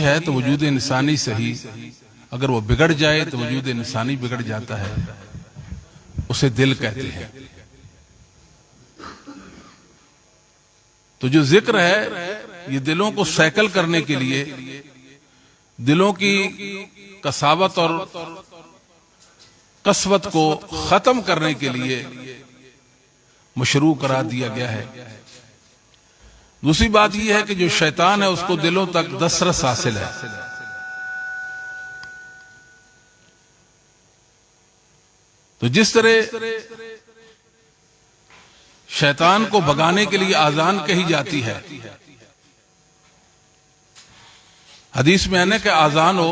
ہے تو وجود انسانی صحیح، اگر وہ بگڑ جائے تو وجود انسانی بگڑ جاتا ہے، اسے دل کہتے ہیں۔ تو جو ذکر ہے یہ دلوں کو سیکل کرنے کے لیے، دلوں کی کساوت اور قسوت کو ختم کرنے کے لیے مشروع قرار دیا گیا ہے۔ دوسری بات یہ ہے کہ جو شیطان ہے اس کو دلوں تک دسترس حاصل ہے۔ تو جس طرح شیطان کو بھگانے کے لیے آذان کہی جاتی ہے، حدیث میں ہے کہ آذان ہو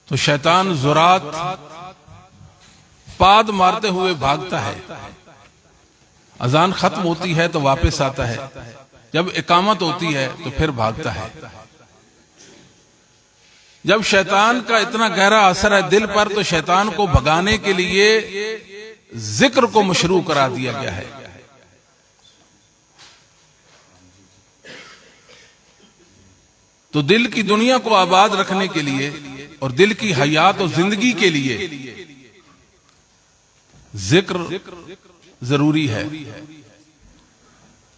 تو شیطان زرات پاد مارتے ہوئے بھاگتا ہے، اذان ختم ہوتی ہے تو واپس آتا ہے، جب اقامت ہوتی ہے تو پھر بھاگتا ہے۔ جب شیطان کا اتنا گہرا اثر ہے دل پر تو شیطان کو بھگانے کے لیے ذکر کو مشروع قرار دیا گیا ہے۔ تو دل کی دنیا کو آباد رکھنے کے لیے اور دل کی حیات و زندگی کے لیے ذکر ضروری ہے۔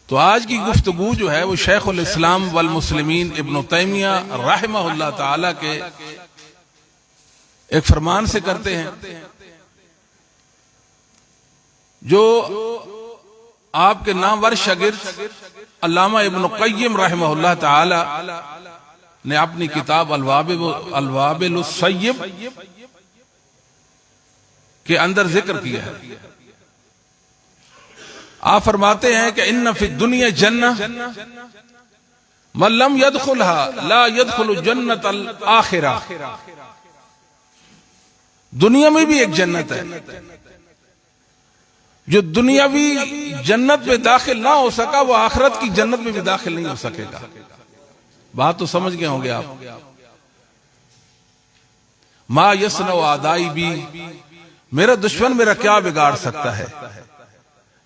تو آج کی گفتگو جو ہے وہ شیخ الاسلام والمسلمین ابن تیمیہ رحمہ اللہ تعالی کے ایک فرمان سے کرتے ہیں، جو آپ کے نامور شاگرد علامہ ابن قیم رحمہ اللہ تعالی نے اپنی کتاب الوابل الصیب کے اندر ذکر کیا ہے۔ آپ فرماتے ہیں کہ ان فی الدنیا جنہ من لم يدخلها لا يدخل جنت الآخرہ، دنیا میں بھی ایک جنت ہے، جو دنیاوی جنت میں داخل نہ ہو سکا وہ آخرت کی جنت میں بھی داخل نہیں ہو سکے گا۔ بات تو سمجھ گئے ہوں گے آپ۔ ما یصنع اعدائی بھی، میرا دشمن میرا کیا بگاڑ سکتا ہے۔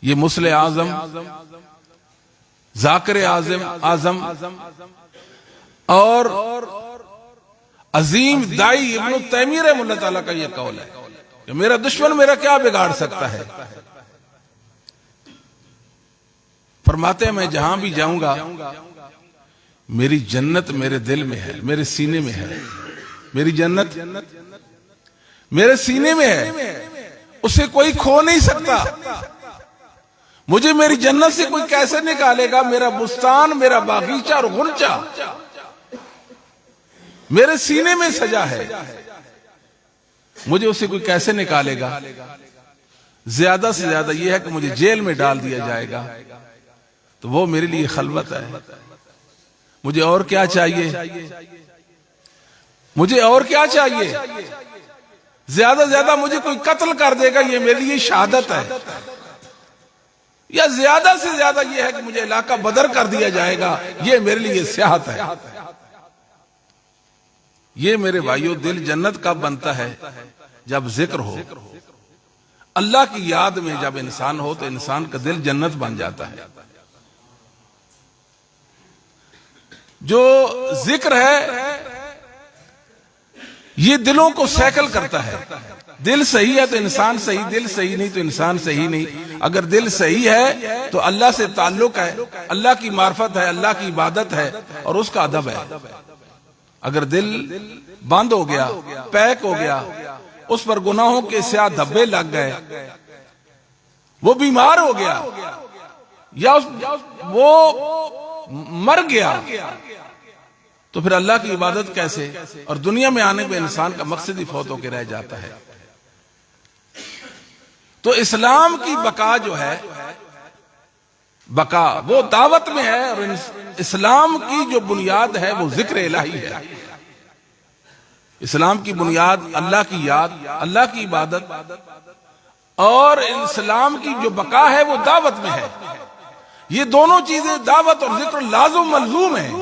یہ مصلح اعظم، ذاکر اعظم اور عظیم دائی ابن تیمیہ رحمہ اللہ تعالیٰ کا یہ قول ہے کہ میرا دشمن میرا کیا بگاڑ سکتا ہے۔ فرماتے ہیں میں جہاں بھی جاؤں گا میری جنت میرے دل میں ہے، میرے سینے میں ہے، میری جنت میرے سینے میں ہے، اسے کوئی کھو نہیں سکتا۔ مجھے میری جنت سے کوئی کیسے نکالے گا؟ میرا بستان، میرا باغیچہ اور غنچہ میرے سینے میں سجا ہے، مجھے اسے کوئی کیسے نکالے گا؟ زیادہ سے زیادہ یہ ہے کہ مجھے جیل میں ڈال دیا جائے گا تو وہ میرے لیے خلوت ہے۔ مجھے اور کیا چاہیے؟ مجھے اور کیا چاہیے؟ زیادہ سے زیادہ مجھے کوئی قتل کر دے گا، یہ میرے لیے شہادت ہے، یا زیادہ سے زیادہ یہ ہے کہ مجھے علاقہ بدر کر دیا جائے گا، یہ میرے لیے سیاحت ہے۔ یہ میرے بھائیو دل جنت کب بنتا ہے؟ جب ذکر ہو، اللہ کی یاد میں جب انسان ہو تو انسان کا دل جنت بن جاتا ہے۔ جو ذکر ہے یہ دلوں کو سیکل کرتا ہے۔ دل صحیح ہے تو انسان صحیح، دل صحیح نہیں تو انسان صحیح نہیں۔ اگر دل صحیح ہے تو اللہ سے تعلق ہے، اللہ کی معرفت ہے، اللہ کی عبادت ہے اور اس کا ادب ہے۔ اگر دل بند ہو گیا، پیک ہو گیا، اس پر گناہوں کے سیاہ دھبے لگ گئے، وہ بیمار ہو گیا یا وہ مر گیا، تو پھر اللہ کی عبادت کیسے؟ اور دنیا میں آنے پہ انسان کا مقصد ہی فوت ہو کے رہ جاتا ہے۔ تو اسلام کی بقا جو ہے، بقا وہ دعوت میں ہے، اور اسلام کی جو بنیاد ہے وہ ذکر الہی ہے۔ اسلام کی بنیاد اللہ کی یاد، اللہ کی عبادت، اور اسلام کی جو بقا ہے وہ دعوت میں ہے۔ یہ دونوں چیزیں دعوت اور ذکر لازم ملزوم ہیں۔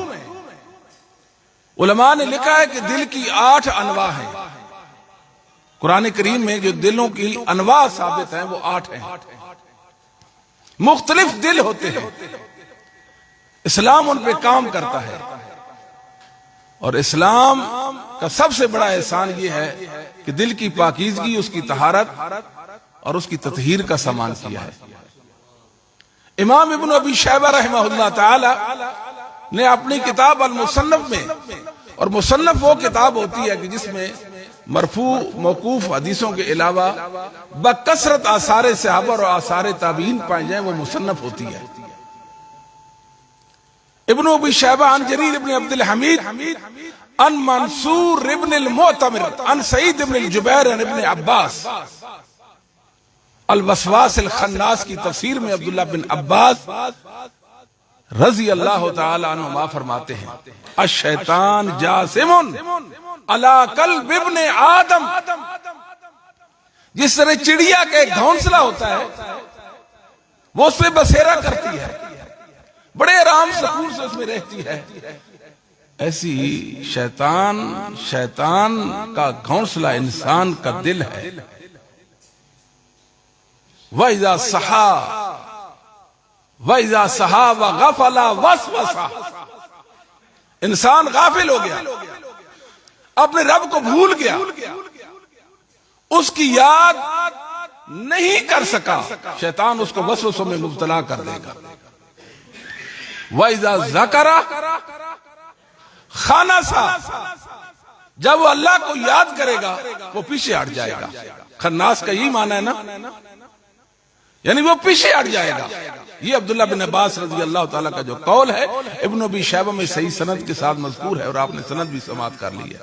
علماء نے لکھا ہے کہ دل کی 8 انواع ہیں۔ قرآن کریم میں جو دلوں کی انواع ثابت ہیں وہ 8 ہیں۔ مختلف دل ہوتے ہیں، اسلام ان پہ کام کرتا ہے۔ اور اسلام کا سب سے بڑا احسان یہ ہے کہ دل کی پاکیزگی، اس کی طہارت اور اس کی تطہیر کا سامان کیا ہے۔ امام ابن ابی شیبہ رحمہ اللہ تعالی نے اپنی کتاب المصنف میں، اور مصنف وہ کتاب ہوتی ہے کہ جس میں مرفوع موقوف حدیثوں کے علاوہ بکثرت آثار صحابہ اور آثار تابعین پائے جائیں، وہ مصنف ہوتی ہے۔ ابن ابی شیبہ عن جریر ابن عبد الحمید عن منصور ابن المعتمر عن سعید ابن الجبیر عن ابن عباس، الوسواس الخناس کی تفسیر میں عبداللہ بن عباس رضی اللہ تعالی عنہما فرماتے ہیں الشیطان جاسم علی قلب ابن آدم، جس طرح چڑیا کا ایک گھونسلہ ہوتا ہے وہ اس پہ بسیرا کرتی ہے، بڑے آرام سکون سے اس میں رہتی ہے، ایسی ہی شیطان کا گھونسلہ انسان کا دل ہے۔ وَإِذَا صَحَا وَغَفَلَ وَسْوَسَ، انسان غافل ہو گیا، اپنے رب کو بھول گیا، اس کی یاد نہیں کر سکا، شیطان اس کو وسوسوں میں مبتلا کر دے گا۔ وَإِذَا ذَكَرَ خَنَسَ، جب وہ اللہ کو یاد کرے گا وہ پیچھے ہٹ جائے گا۔ خناس کا یہی معنی ہے نا، یعنی وہ پیچھے ہٹ جائے گا۔ یہ عبداللہ بن عباس رضی اللہ تعالیٰ کا جو قول ہے ابن ابی شیبہ میں صحیح سند کے ساتھ مذکور ہے، اور آپ نے سند بھی سماعت کر لی ہے۔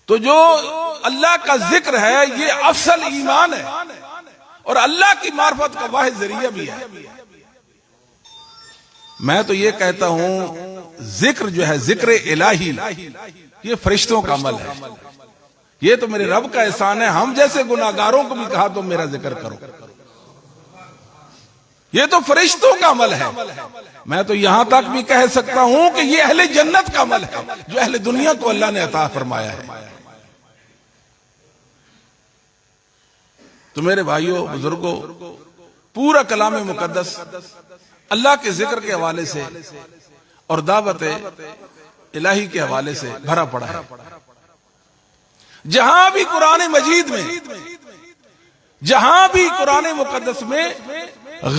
تو جو اللہ کا ذکر ہے یہ افضل ایمان ہے، اور اللہ کی معرفت کا واحد ذریعہ بھی ہے۔ میں تو یہ کہتا ہوں ذکر جو ہے ذکر الہی یہ فرشتوں کا عمل ہے، یہ تو میرے رب کا احسان ہے۔ ہم جیسے گناہگاروں کو بھی کہا تم میرا ذکر کرو، یہ تو فرشتوں کا عمل ہے۔ میں تو یہاں تک بھی کہہ سکتا ہوں کہ یہ اہل جنت کا عمل ہے جو اہل دنیا کو اللہ نے عطا فرمایا ہے۔ تو میرے بھائیوں بزرگوں، پورا کلام مقدس اللہ کے ذکر کے حوالے سے اور دعوت الہی کے حوالے سے بھرا پڑا ہے۔ جہاں بھی قرآن مجید میں، جہاں بھی قرآن مقدس میں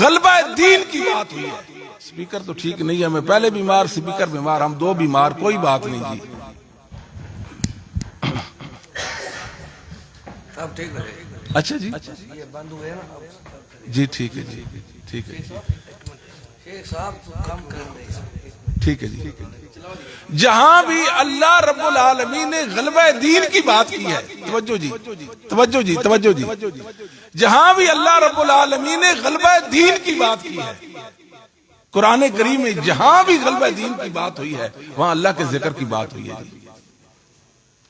غلبہ دین کی بات ہوئی ہے، سپیکر تو ٹھیک نہیں ہے، میں پہلے بیمار، سپیکر بیمار، ہم دو بیمار، کوئی بات نہیں جی، اب ٹھیک ہے۔ اچھا جی، یہ بند ہوئے نا جی ٹھیک ہے جی، ٹھیک ہے شیخ صاحب کم کر رہے، ٹھیک ہے جی۔ جہاں بھی اللہ رب العالمین نے غلبہ دین کی بات کی ہے، توجہ جی، توجہ جی، توجہ جی، جہاں بھی اللہ رب العالمین نے غلبہ دین کی بات کی ہے، قرآن کریم میں جہاں بھی غلبہ دین کی بات ہوئی ہے وہاں اللہ کے ذکر کی بات ہوئی ہے۔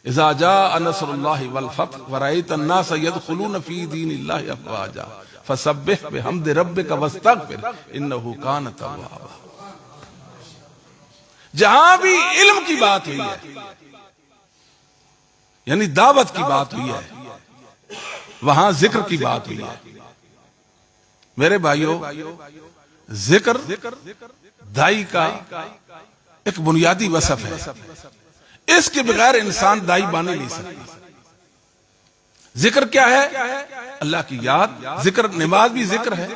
اذا جاء نصر اللہ والفتح ورأیت الناس يدخلون فی دین اللہ افواجا فسبح بحمد ربک واستغفر انہ کان توابا۔ جہاں بھی علم کی بات ہوئی ہے، یعنی دعوت کی بات ہوئی ہے، وہاں ذکر کی بات ہوئی ہے۔ میرے بھائیوں، ذکر دائی کا ایک بنیادی وصف ہے، اس کے بغیر انسان دائی بنے نہیں سکتا۔ ذکر کیا ہے؟ اللہ کی یاد۔ ذکر نماز بھی ذکر ہے،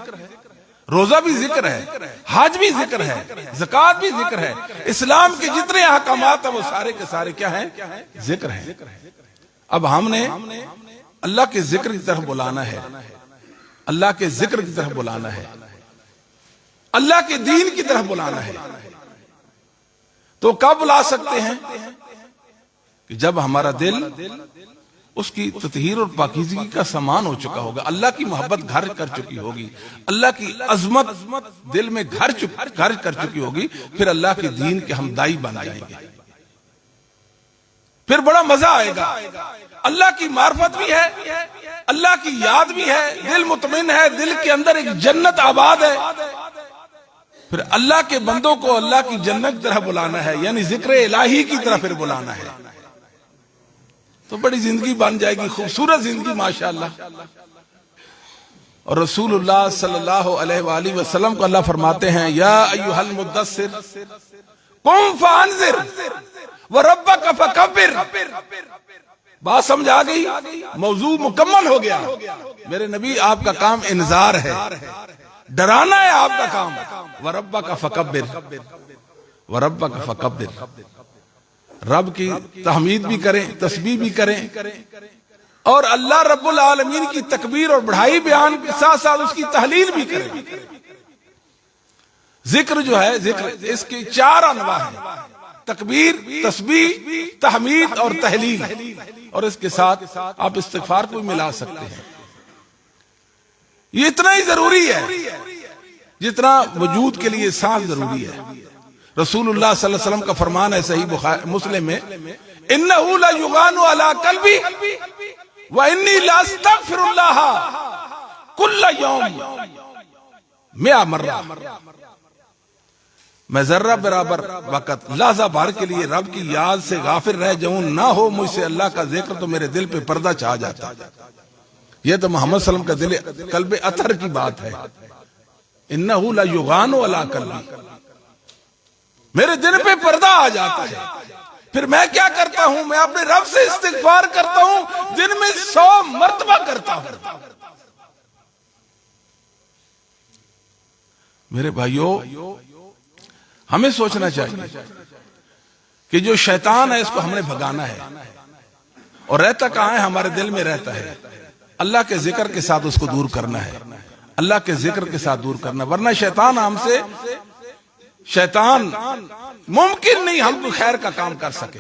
روزہ بھی ذکر ہے، حج بھی ذکر ہے، زکوٰۃ بھی ذکر ہے، اسلام کے جتنے احکامات ہیں وہ سارے کے سارے کیا ہیں؟ ذکر ہیں۔ اب ہم نے اللہ کے ذکر کی طرف بلانا ہے، اللہ کے ذکر کی طرف بلانا ہے، اللہ کے دین کی طرف بلانا ہے۔ تو کب بلا سکتے ہیں؟ کہ جب ہمارا دل اس کی تطہیر اور پاکیزگی کا سامان ہو چکا ہوگا، اللہ کی محبت گھر کر چکی ہوگی، اللہ کی عظمت دل میں گھر کر چکی ہوگی، پھر اللہ کے دین کے ہم دائی بن جائیں گے، پھر بڑا مزہ آئے گا۔ اللہ کی معرفت بھی ہے، اللہ کی یاد بھی ہے، دل مطمئن ہے، دل کے اندر ایک جنت آباد ہے، پھر اللہ کے بندوں کو اللہ کی جنت کی طرف بلانا ہے، یعنی ذکر الہی کی طرف پھر بلانا ہے، تو بڑی زندگی بن جائے گی، خوبصورت زندگی ماشاءاللہ۔ اور رسول اللہ صلی اللہ علیہ وآلہ وسلم کو اللہ فرماتے ہیں یا ایھا المدثر قم فانذر وربک فکبر. بات سمجھ آ گئی؟ موضوع مکمل ہو گیا. میرے نبی آپ کا کام انذار ہے، ڈرانا ہے آپ کا کام. وربک فکبر، وربک فکبر. رب کی تحمید بھی کریں، تسبیح بھی کریں، اور اللہ رب العالمین کی تکبیر اور بڑھائی بیان کے ساتھ ساتھ اس کی تحلیل بھی کریں. ذکر جو ہے، ذکر اس کی 4 انواع ہیں: تکبیر، تسبیح، تحمید اور تحلیل. اور اس کے ساتھ آپ استغفار کو بھی ملا سکتے ہیں. یہ اتنا ہی ضروری ہے جتنا وجود کے لیے سانس ضروری ہے. رسول اللہ صلی اللہ علیہ وسلم کا فرمان ہے صحیح مسلم میں: انہ لا یغان علی قلبی وانی لا استغفر اللہ کل یوم 100 مرہ. میں ذرہ برابر وقت، لحظہ بھر کے لیے رب کی یاد سے غافل رہ جاؤں، نہ ہو مجھ سے اللہ کا ذکر تو میرے دل پہ پردہ چھا جاتا. یہ تو محمد صلی اللہ علیہ وسلم کا دل قلب اطہر کی بات ہے. انہ لا یغان علی قلبی، میرے دل پہ پردہ آ جاتا ہے. پھر میں کیا کرتا ہوں؟ میں اپنے رب سے استغفار کرتا ہوں، دن میں 100 مرتبہ کرتا ہوں. میرے بھائیوں، ہمیں سوچنا چاہیے کہ جو شیطان ہے اس کو ہم نے بھگانا ہے. اور رہتا کہاں ہے؟ ہمارے دل میں رہتا ہے. اللہ کے ذکر کے ساتھ اس کو دور کرنا ہے، اللہ کے ذکر کے ساتھ دور کرنا. ورنہ شیطان ہم سے، شیطان ممکن نہیں ہم کو خیر کا کام کر سکے.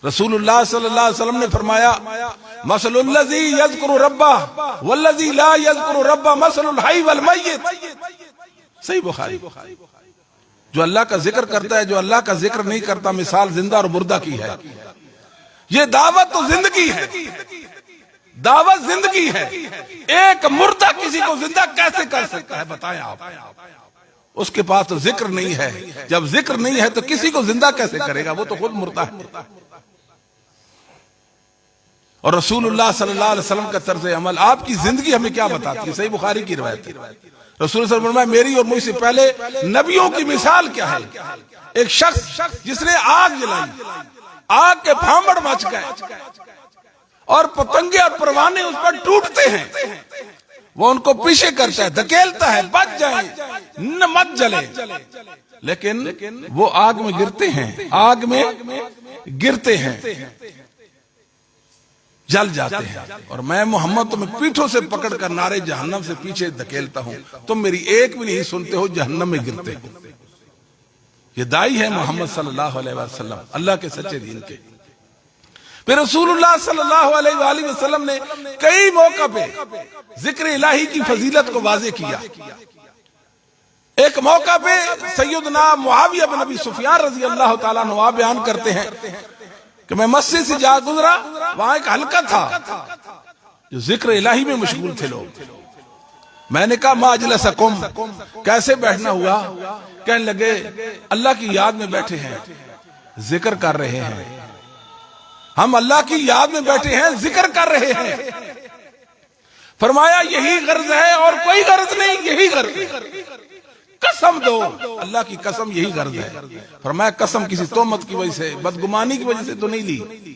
رسول اللہ صلی اللہ علیہ وسلم نے فرمایا: مثل الذی یذکر ربہ والذی لا یذکر ربہ مثل الحی والمیت. صحیح بخاری. جو اللہ کا ذکر کرتا ہے، جو اللہ کا ذکر نہیں کرتا، مثال زندہ اور مردہ کی ہے. یہ دعوت تو زندگی ہے، دعوت زندگی ہے. ایک مردہ کسی کو زندہ کیسے کر سکتا ہے بتائیں آپ؟ اس کے پاس تو ذکر نہیں ہے. جب ذکر نہیں ہے تو کسی کو زندہ کیسے کرے گا؟ وہ تو خود مردہ ہے. اور رسول اللہ صلی اللہ علیہ وسلم کا طرز عمل، آپ کی زندگی ہمیں کیا بتاتی ہے؟ صحیح بخاری کی روایت ہے. رسول صلی اللہ علیہ وسلم فرمایا: میری اور مجھ سے پہلے نبیوں کی مثال کیا ہے؟ ایک شخص جس نے آگ جلائی، آگ کے بھانبڑ مچ گئے اور پتنگے اور پروانے اس پر ٹوٹتے ہیں. وہ ان کو پیچھے کرتا ہے، دھکیلتا ہے، بچ جائیں، نہ مت جلے. لیکن وہ آگ میں گرتے ہیں، آگ میں گرتے ہیں، جل جاتے ہیں. اور میں محمد تمہیں پیٹھوں سے پکڑ کر نارے جہنم سے پیچھے دھکیلتا ہوں، تم میری ایک بھی نہیں سنتے ہو، جہنم میں گرتے ہو. یہ دائی ہے محمد صلی اللہ علیہ وسلم، اللہ کے سچے دین کے. پھر رسول اللہ صلی اللہ علیہ وآلہ وسلم نے کئی موقع پہ ذکر الہی کی فضیلت کو واضح کیا. ایک موقع پہ سیدنا معاویہ بن ابی سفیان رضی اللہ تعالیٰ عنہ بیان کرتے ہیں کہ میں مسجد سے جا گزرا، وہاں ایک حلقہ تھا جو ذکر الہی میں مشغول تھے لوگ. میں نے کہا: ما اجلسکم، کیسے بیٹھنا ہوا؟ کہنے لگے: اللہ کی یاد میں بیٹھے ہیں، ذکر کر رہے ہیں. ہم اللہ کی یاد میں بیٹھے ہیں، ذکر کر رہے ہیں. فرمایا: یہی غرض ہے اور کوئی غرض نہیں، یہی غرض ہے. قسم دو، اللہ کی قسم یہی غرض ہے. فرمایا: قسم کسی تہمت کی وجہ سے، بدگمانی کی وجہ سے تو نہیں لی،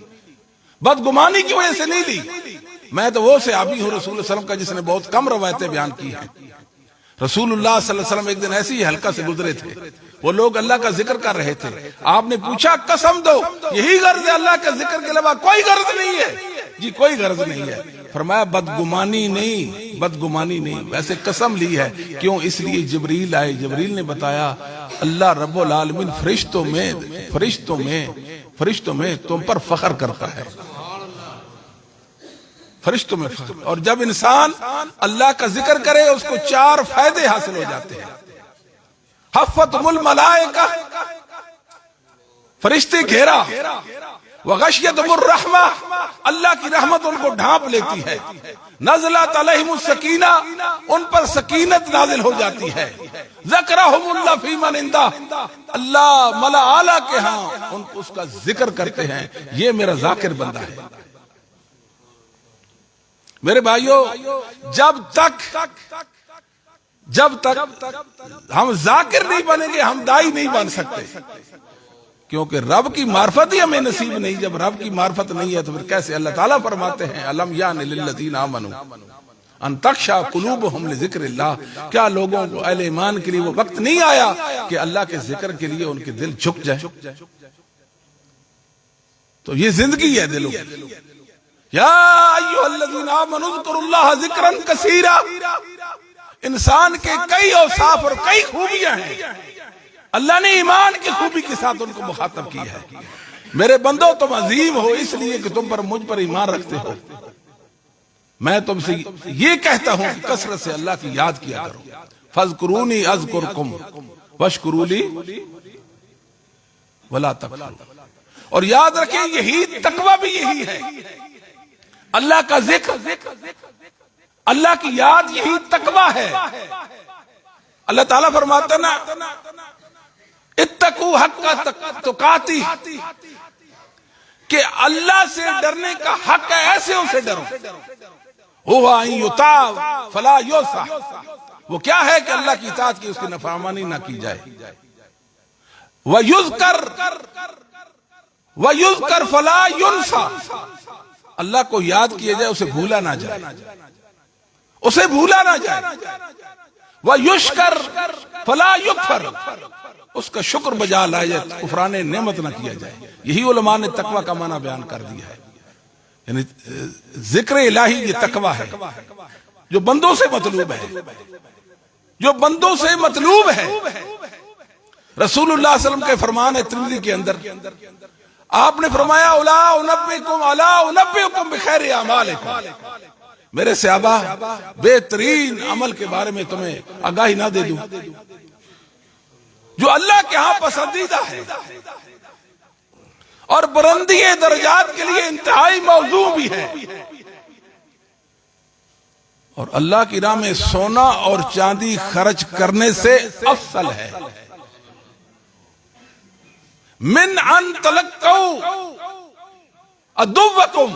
بدگمانی کی وجہ سے نہیں لی. میں تو وہ صحابی ہوں رسول اللہ صلی اللہ علیہ وسلم کا جس نے بہت کم روایتیں بیان کی ہیں. رسول اللہ صلی اللہ علیہ وسلم ایک دن ایسے ہی حلقہ سے گزرے تھے، وہ لوگ اللہ کا ذکر کر رہے تھے. آپ نے پوچھا: قسم دو، یہی غرض ہے، اللہ کے ذکر کے علاوہ کوئی غرض نہیں ہے؟ جی کوئی غرض نہیں ہے. فرمایا: بدگمانی نہیں، بدگمانی نہیں. ویسے قسم لی ہے. کیوں؟ اس لیے جبریل آئے، جبریل نے بتایا اللہ رب العالمین فرشتوں میں تم پر فخر کرتا ہے، فرشتوں میں فخر. اور جب انسان اللہ کا ذکر کرے اس کو 4 فائدے حاصل ہو جاتے ہیں. حفتہم الملائکہ، فرشتے گھیرا. وغشیتہم الرحمہ، اللہ کی رحمت ان کو ڈھانپ لیتی ہے. نزلت علیہم السکینہ، ان پر سکینت نازل ہو جاتی ہے. ذکرہم اللہ فی من عندہ، اللہ ملا اعلیٰ کے ہاں ان کو اس کا ذکر کرتے ہیں. یہ میرا ذاکر بندہ ہے. میرے بھائیوں، جب تک جب تک ہم ذاکر نہیں بنیں گے ہم دائی نہیں بن سکتے، کیونکہ رب کی معرفت ہی ہمیں نصیب نہیں۔ جب رب کی معرفت نہیں ہے تو پھر کیسے؟ اللہ تعالیٰ فرماتے ہیں الم یان للذین آمنوا ان تخشع قلوبہم لذکر اللہ، کیا لوگوں کو، اہل ایمان کے لیے وہ وقت نہیں آیا کہ اللہ کے ذکر کے لیے ان کے دل جھک جائے؟ تو یہ زندگی ہے دلوں کی۔ یا ایھا الذین آمنوا اذکروا اللہ ذکرا کثیرا، انسان کے کئی اوصاف اور کئی خوبیاں ہیں، اللہ نے ایمان کی خوبی کے ساتھ ان کو مخاطب کیا ہے۔ میرے بندو تم عظیم ہو اس لیے کہ تم پر مجھ پر ایمان رکھتے ہو۔ میں تم سے یہ کہتا ہوں کہ کثرت سے اللہ کی یاد کیا کرو۔ فاذکرونی اذکرکم واشکروا لی ولا تکفرون۔ اور یاد رکھیں یہی تقوی بھی یہی ہے، اللہ کا ذکر، اللہ کی یاد، یہی تقوی ہے۔ اللہ تعالیٰ فرماتا ہے نا اتقوا حق تقاتی، کہ اللہ سے ڈرنے کا حق ہے، ایسے اسے ڈرو۔ ہوا ان یطاع فلا یعصى، وہ کیا ہے کہ اللہ کی اطاعت کی، اس کی نافرمانی نہ کی جائے۔ وَيُذْكَرْ فَلَا يُنْسَى، اللہ کو یاد کیا جائے، اسے بھولا نہ جائے، اسے بھولا نہ جائے۔ وَيُشْكَرْ فَلَا يُكْفَرْ، اس کا شکر بجا لایا جائے، کفران نعمت نہ کیا جائے۔ یہی علماء نے تقوی کا معنی بیان کر دیا ہے، یعنی ذکر الہی یہ تقوی ہے جو بندوں سے مطلوب ہے، جو بندوں سے مطلوب ہے۔ رسول اللہ صلی اللہ علیہ وسلم کے فرمان ہے ترمذی کے اندر، آپ نے فرمایا الا انبئکم بخیر اعمالکم، میرے صحابہ بہترین عمل کے بارے میں تمہیں آگاہی نہ دے دوں جو اللہ کے ہاں پسندیدہ ہے اور بلندی درجات کے لیے انتہائی موضوع بھی ہے، اور اللہ کی راہ میں سونا اور چاندی خرچ کرنے سے افضل ہے۔ من ان تلقوا عدوکم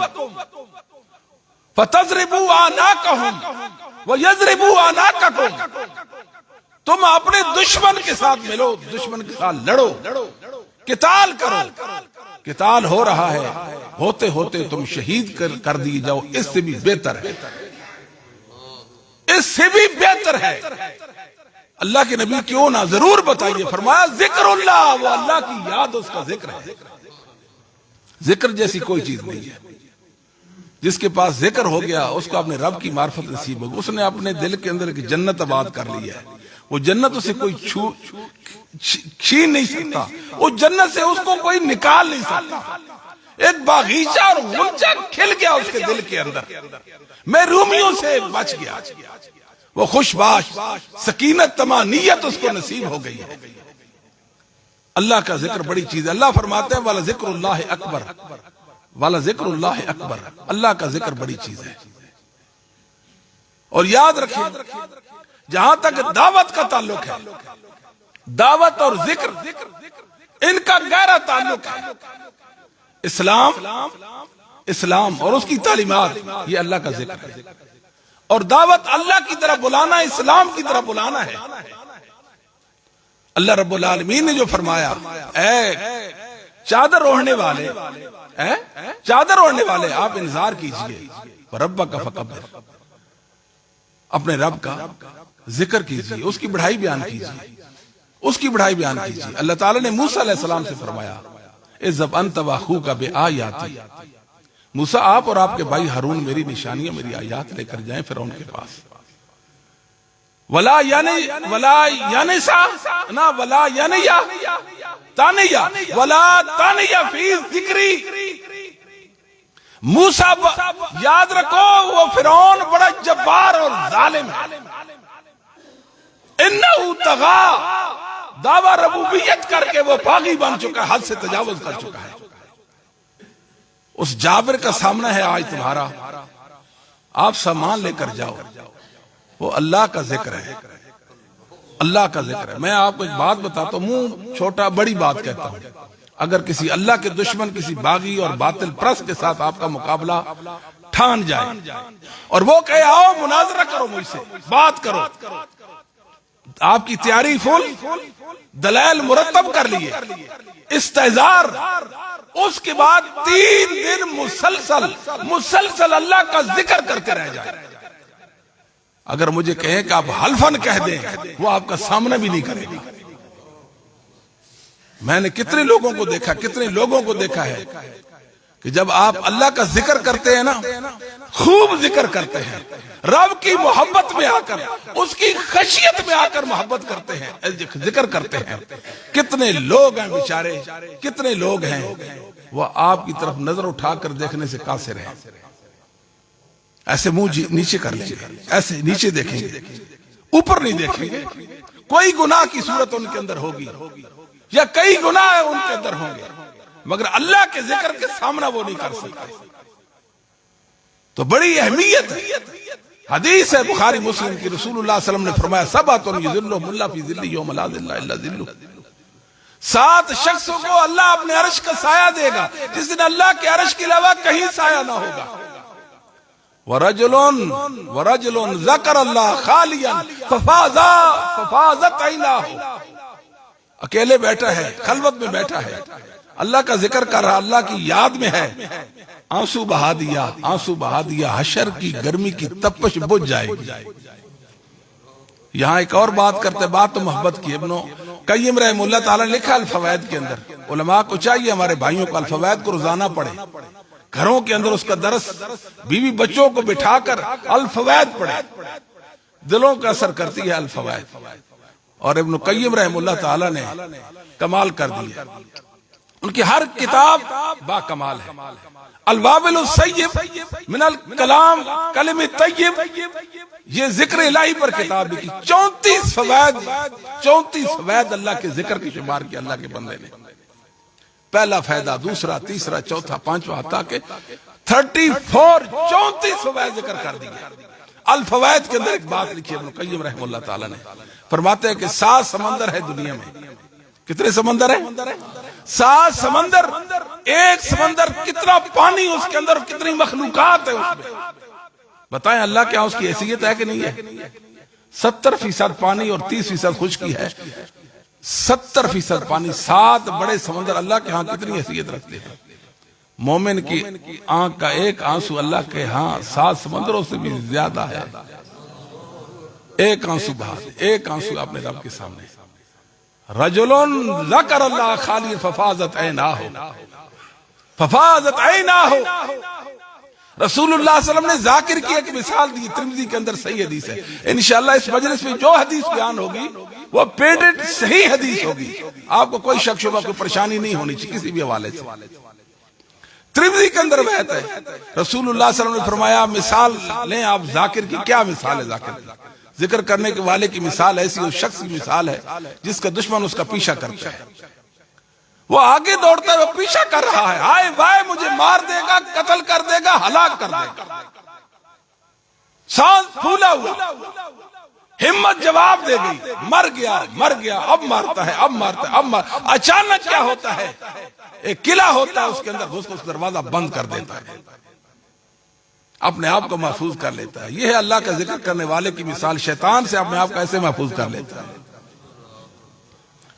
فتضربوا اعناقهم ويضربوا اعناقكم، تم اپنے دشمن کے ساتھ ملو، دشمن کے ساتھ لڑو، قتال کرو، قتال ہو رہا ہے، ہوتے ہوتے تم شہید کر دی جاؤ، اس سے بھی بہتر ہے، اس سے بھی بہتر ہے۔ اللہ کے نبی کیوں نہ ضرور بتائیے، فرمایا ذکر اللہ، وہ اللہ کی یاد، اس کا ذکر ہے۔ ذکر جیسی کوئی چیز نہیں ہے۔ جس کے پاس ذکر ہو گیا اس کو اپنے رب کی معرفت نصیب ہوگی، اس نے اپنے دل کے اندر ایک جنت آباد کر لی ہے، وہ جنت اسے کوئی چھین نہیں سکتا، وہ جنت سے اس کو کوئی نکال نہیں سکتا۔ ایک باغیچہ اور غنچہ کھل گیا اس کے دل کے اندر، محرومیوں سے بچ گیا، وہ خوش باش، سکینت، طمانینت اس کو نصیب ہو گئی ہے۔ اللہ کا ذکر بڑی چیز ہے۔ اللہ فرماتے ہیں والا ذکر اللہ اکبر، والا ذکر اللہ اکبر، اللہ کا ذکر بڑی چیز ہے۔ اور یاد رکھیں جہاں تک دعوت کا تعلق ہے، دعوت اور ذکر ان کا گہرا تعلق ہے۔ اسلام اور اس کی تعلیمات یہ اللہ کا ذکر ہے، اور دعوت اللہ کی طرف بلانا، اسلام کی طرف بلانا ہے۔ اللہ رب العالمین نے جو فرمایا، اے چادر اوڑھنے والے، چادر اوڑھنے والے آپ انذار کیجئے، ربک فکبر، اپنے رب کا ذکر کیجئے، اس کی بڑائی بیان کیجئے، اس کی بڑائی بیان کیجئے۔ اللہ تعالیٰ نے موسیٰ علیہ السلام سے فرمایا اذهب انت واخوک بآیاتی، موسیٰ آپ اور آپ کے بھائی ہارون میری نشانیاں، میری آیات لے کر جائیں فرعون کے پاس۔ ولا تانیہ فی ذکری، موسیٰ یاد رکھو وہ فرعون بڑا جبار اور ظالم ہے، انہو طغا، دعویٰ ربوبیت کر کے وہ باغی بن چکا ہے، حد سے تجاوز کر چکا ہے۔ اس جابر کا سامنا ہے آج تمہارا، آپ سامان لے کر جاؤ، وہ اللہ کا ذکر ہے، اللہ کا ذکر ہے۔ میں آپ کو ایک بات بتاتا ہوں، منہ چھوٹا بڑی بات کہتا ہوں، اگر کسی اللہ کے دشمن، کسی باغی اور باطل پرست کے ساتھ آپ کا مقابلہ ٹھان جائے اور وہ کہے آؤ مناظرہ کرو، مجھ سے بات کرو، آپ کی تیاری فل، دلائل مرتب کر لیے، استحضار، اس کے بعد 3 دن مسلسل اللہ کا ذکر کرتے رہ جائیں۔ اگر مجھے کہیں کہ آپ حلفاً کہہ دیں، وہ آپ کا سامنا بھی نہیں کرے گا۔ میں نے کتنے لوگوں کو دیکھا ہے کہ جب آپ اللہ کا ذکر کرتے ہیں نا، خوب ذکر کرتے ہیں، رب کی محبت میں آ کر، اس کی خشیت میں آ کر محبت کرتے ہیں، ذکر کرتے ہیں، کتنے لوگ ہیں بیچارے، کتنے لوگ ہیں وہ آپ کی طرف نظر اٹھا کر دیکھنے سے قاصر ہیں، ایسے منہ نیچے کر لیں گے، ایسے نیچے دیکھیں گے، اوپر نہیں دیکھیں گے۔ کوئی گناہ کی صورت ان کے اندر ہوگی یا کئی گناہ ان کے اندر ہوں گے، مگر اللہ کے ذکر کے سامنا وہ نہیں کر سکتے۔ تو بڑی اہمیت ہے، حدیث ہے بخاری مسلم کی، رسول اللہ صلی اللہ علیہ وسلم نے فرمایا سبعۃ یظلهم اللہ فی ظلہ یوم لا ظل الا ظلہ، 7 شخصوں کو اللہ اپنے عرش کا سایہ دے گا جس دن اللہ کے عرش کے علاوہ کہیں سایہ نہ ہوگا۔ ورجل ذکر اللہ خالیا ففاضت عیناہ، اکیلے بیٹھا ہے، خلوت میں بیٹھا ہے، اللہ کا ذکر کر رہا، اللہ کی یاد میں ہے، آنسو بہا دیا، حشر کی گرمی کی تپش بجھ جائے گی۔ یہاں ایک اور بات کرتے، بات تو محبت کی، ابن قیم رحمہ اللہ تعالیٰ نے لکھا الفوائد کے اندر، علماء کو چاہیے ہمارے بھائیوں کو الفوائد کو روزانہ پڑھیں، گھروں کے اندر اس کا درس، بیوی بچوں کو بٹھا کر الفوائد پڑھیں، دلوں کا اثر کرتی ہے الفوائد۔ اور ابن قیم رحمہ اللہ تعالیٰ نے کمال کر دیا، ان کی ہر کتاب با کمال ہے۔ الوابل السیب من الکلام کلم طیب، یہ ذکر الہی پر کتاب لکھی، 34 فوائد اللہ کے ذکر کی شمار کی اللہ کے بندے نے، پہلا فائدہ، دوسرا، تیسرا، چوتھا، پانچواں، تاکہ 34 فوائد ذکر کر دیے۔ الفوائد کے اندر ایک بات لکھی ابن قیم رحمہ اللہ تعالیٰ نے، فرماتے ہیں کہ 7 سمندر ہے دنیا میں۔ کتنے سمندر ہیں؟ 7 سمندر، ایک سمندر کتنا پانی اس کے اندر، کتنی مخلوقات ہے اس میں، بتائیں اللہ کیا اس کی حیثیت ہے کہ نہیں ہے؟ 70% پانی اور 30% خشکی ہے، 70% پانی، 7 بڑے سمندر اللہ کے ہاں کتنی حیثیت رکھتے ہیں۔ مومن کی آنکھ کا ایک آنسو اللہ کے ہاں 7 سمندروں سے بھی زیادہ ہے۔ ایک آنسو بہا دے، ایک آنسو اپنے رب کے سامنے۔ رجل ذکر اللہ خالی ففاضت عیناہ، رسول اللہ صلی اللہ علیہ وسلم نے ذاکر کی ایک مثال دی، ترمذی کے اندر صحیح حدیث ہے۔ انشاءاللہ اس مجلس میں جو حدیث بیان ہوگی وہ پیڈڈ صحیح حدیث ہوگی، آپ کو کوئی شک شبہ، کوئی پریشانی نہیں ہونی چاہیے کسی بھی حوالے سے۔ ترمذی کے اندر بحث ہے، رسول اللہ صلی اللہ علیہ وسلم نے فرمایا مثال لیں آپ ذاکر کی، کیا مثال ہے ذاکر کی؟ ذکر کرنے کے والے کی مثال ایسی اس شخص کی مثال ہے جس کا دشمن اس کا پیچھا کرتا ہے، وہ آگے دوڑتا ہے، وہ پیچھا کر رہا ہے، ہائے وائے مجھے مار دے گا، قتل کر دے گا، ہلاک کر دے گا، سانس پھولا ہوا، ہمت جواب دے گئی، مر گیا، اب مارتا ہے، اچانک کیا ہوتا ہے، ایک قلعہ ہوتا ہے اس کے اندر، گھس کو اس دروازہ بند کر دیتا ہے، اپنے آپ کو محفوظ کر لیتا ہے۔ یہ ہے اللہ کا ذکر کرنے والے کی مثال، شیطان سے اپنے آپ کو ایسے محفوظ کر لیتا ہے۔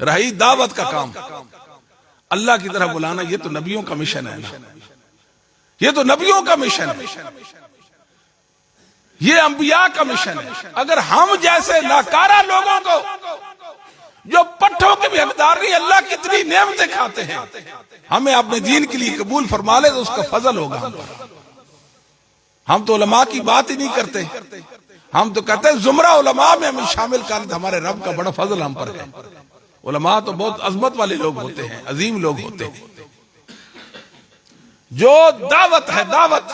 رہی دعوت کا کام، اللہ کی طرف بلانا، یہ تو نبیوں کا مشن ہے نا، یہ تو نبیوں کا مشن ہے، یہ انبیاء کا مشن ہے۔ اگر ہم جیسے ناکارہ لوگوں کو جو پٹھوں کے بھی حقدار نہیں، اللہ کتنی نعمتیں کھاتے ہیں، ہمیں اپنے دین کے لیے قبول فرما لے تو اس کا فضل ہوگا ہم پر۔ ہم تو علماء کی بات ہی نہیں کرتے، ہم تو کہتے ہیں زمرہ علماء میں ہمیں شامل کر دیں، ہمارے رب کا بڑا فضل ہم پر ہے۔ علماء تو بہت عظمت والے لوگ ہوتے ہیں، عظیم لوگ ہوتے ہیں۔ جو دعوت ہے، دعوت